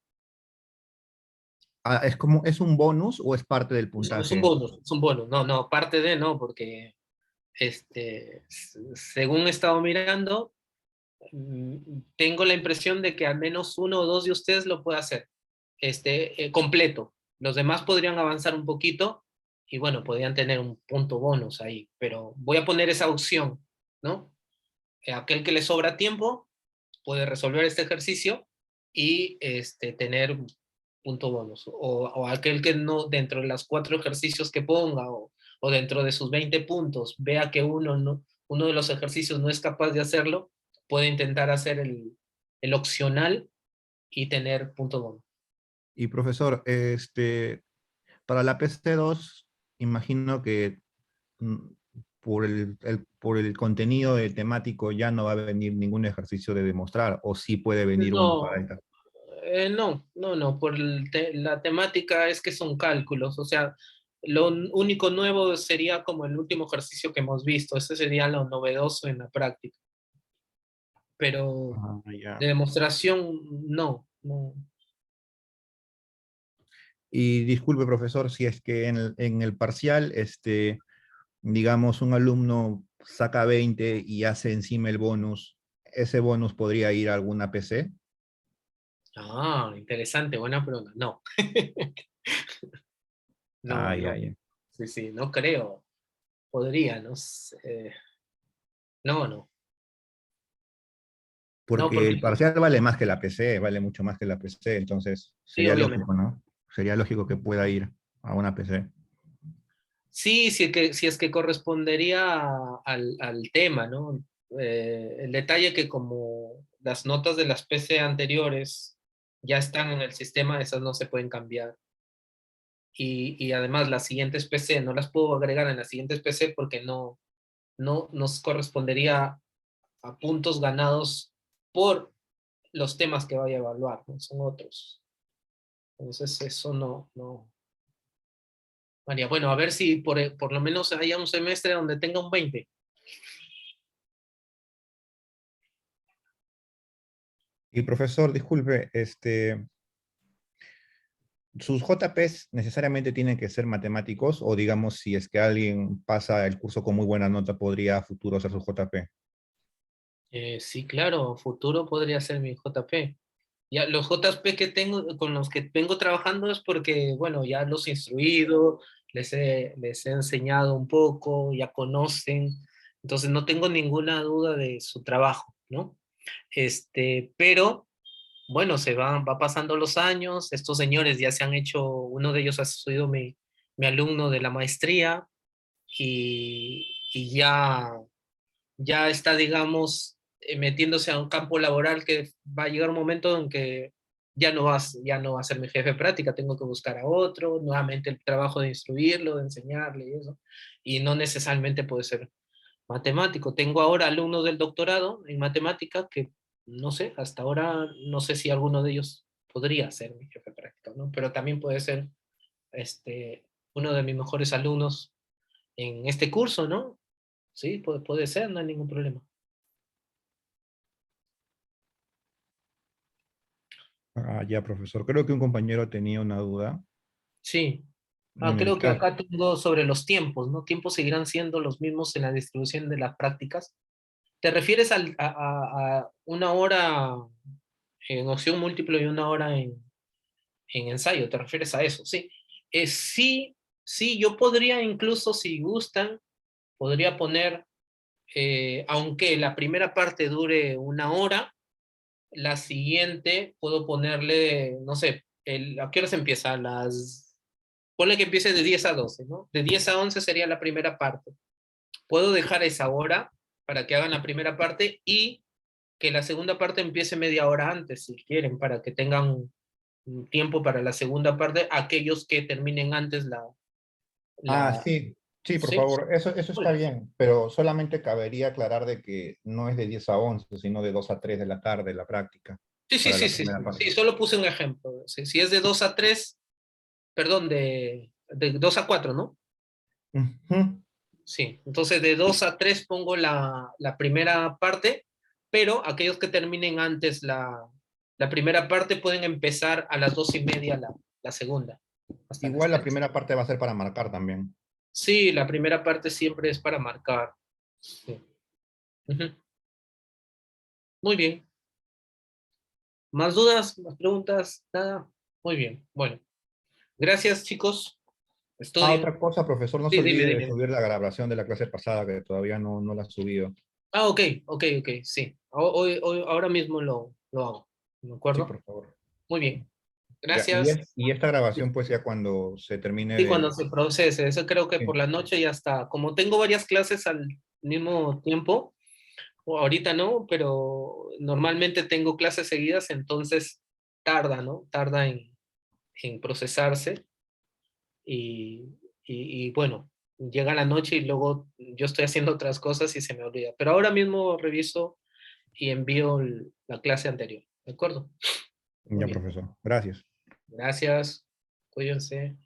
Ah, ¿es un bonus o es parte del puntaje? Es un bonus. No, no, parte de no, porque según he estado mirando, tengo la impresión de que al menos uno o dos de ustedes lo puede hacer, completo. Los demás podrían avanzar un poquito y bueno, podrían tener un punto bonus ahí, pero voy a poner esa opción, ¿no? Aquel que le sobra tiempo puede resolver este ejercicio y tener punto bonus. O aquel que no, dentro de las 4 ejercicios que ponga o dentro de sus 20 puntos, vea que uno de los ejercicios no es capaz de hacerlo, puede intentar hacer el opcional y tener punto bonus. Y profesor, para la PC2, imagino que mm, por el contenido de temático ya no va a venir ningún ejercicio de demostrar, o sí puede venir uno para No, esta. no, la temática es que son cálculos, o sea, lo único nuevo sería como el último ejercicio que hemos visto, ese sería lo novedoso en la práctica, pero Ah, ya. de demostración no. Y disculpe, profesor, si es que en el parcial, digamos, un alumno saca 20 y hace encima el bonus, ¿ese bonus podría ir a alguna PC? Ah, interesante, buena pregunta. No, Ah, no, ya, no. ya. Sí, sí, no creo. Podría, no sé. No. No, Porque el porque parcial vale más que la PC, vale mucho más que la PC, entonces sí, sería obviamente. lógico, ¿no? Sería lógico que pueda ir a una PC. Sí, si es que correspondería al tema, ¿no? El detalle que como las notas de las PC anteriores ya están en el sistema, esas no se pueden cambiar. Y además las siguientes PC no las puedo agregar en las siguientes PC porque no nos correspondería a puntos ganados por los temas que vaya a evaluar, ¿no? Son otros. Entonces eso no. María, bueno, a ver si por lo menos haya un semestre donde tenga un 20. Y profesor, disculpe, ¿sus JPs necesariamente tienen que ser matemáticos o digamos si es que alguien pasa el curso con muy buena nota podría a futuro hacer su JP? Sí, claro, futuro podría ser mi JP. Ya, los JP que tengo, con los que vengo trabajando es porque, bueno, ya los he instruido, les he enseñado un poco, ya conocen, entonces no tengo ninguna duda de su trabajo, ¿no? Pero, bueno, va pasando los años, estos señores ya se han hecho, uno de ellos ha sido mi alumno de la maestría y ya está, digamos, metiéndose a un campo laboral que va a llegar un momento en que ya no va a ser mi jefe de práctica, tengo que buscar a otro, nuevamente el trabajo de instruirlo, de enseñarle y eso, y no necesariamente puede ser matemático. Tengo ahora alumnos del doctorado en matemática que no sé, hasta ahora no sé si alguno de ellos podría ser mi jefe de práctica, ¿no? Pero también puede ser uno de mis mejores alumnos en este curso, ¿no? Sí, puede ser, no hay ningún problema. Ah, ya, profesor. Creo que un compañero tenía una duda. Sí. En el Creo que caso, acá tengo sobre los tiempos, ¿no? Tiempos seguirán siendo los mismos en la distribución de las prácticas. ¿Te refieres a una hora en opción múltiple y una hora en ensayo? ¿Te refieres a eso? Sí. Sí, yo podría incluso, si gustan, podría poner, aunque la primera parte dure una hora, la siguiente puedo ponerle, no sé, ¿a qué hora se empieza? Ponle que empiece de 10 a 12, ¿no? De 10 a 11 sería la primera parte. Puedo dejar esa hora para que hagan la primera parte y que la segunda parte empiece media hora antes, si quieren, para que tengan tiempo para la segunda parte, aquellos que terminen antes Sí, sí, por ¿sí? favor, eso está Bueno, bien, pero solamente cabería aclarar de que no es de 10 a 11, sino de 2 a 3 de la tarde la práctica, sí, sí, para sí, la sí, primera sí, parte. sí, solo puse un ejemplo. Si es de 2 a 3, perdón, de 2 a 4, ¿no? Ujú. Sí, entonces de 2 a 3 pongo la primera parte, pero aquellos que terminen antes la primera parte pueden empezar a las 2:30 la segunda, hasta las Igual la 3. primera parte va a ser para marcar también. Sí, la primera parte siempre es para marcar. Sí. Ujú. Muy bien. ¿Más dudas? ¿Más preguntas? Nada. Muy bien. Bueno, gracias, chicos. Estudien. Otra cosa, profesor, no se Sí, dime, olvide de dime. subir la grabación de la clase pasada, que todavía no la ha subido. Ok, ok, ok, sí. Ahora mismo lo hago. ¿De Sí, acuerdo? por favor. Muy bien. Ya, Gracias. y esta grabación, pues ya cuando se termine Sí, cuando de... se procese. Eso creo que por Sí, la noche ya está. Como tengo varias clases al mismo tiempo, o ahorita no, pero normalmente tengo clases seguidas, entonces tarda, ¿no? Tarda en procesarse y bueno, llega la noche y luego yo estoy haciendo otras cosas y se me olvida. Pero ahora mismo reviso y envío la clase anterior. ¿De acuerdo? Muy ya, bien. profesor. Gracias. Gracias. Cuídense.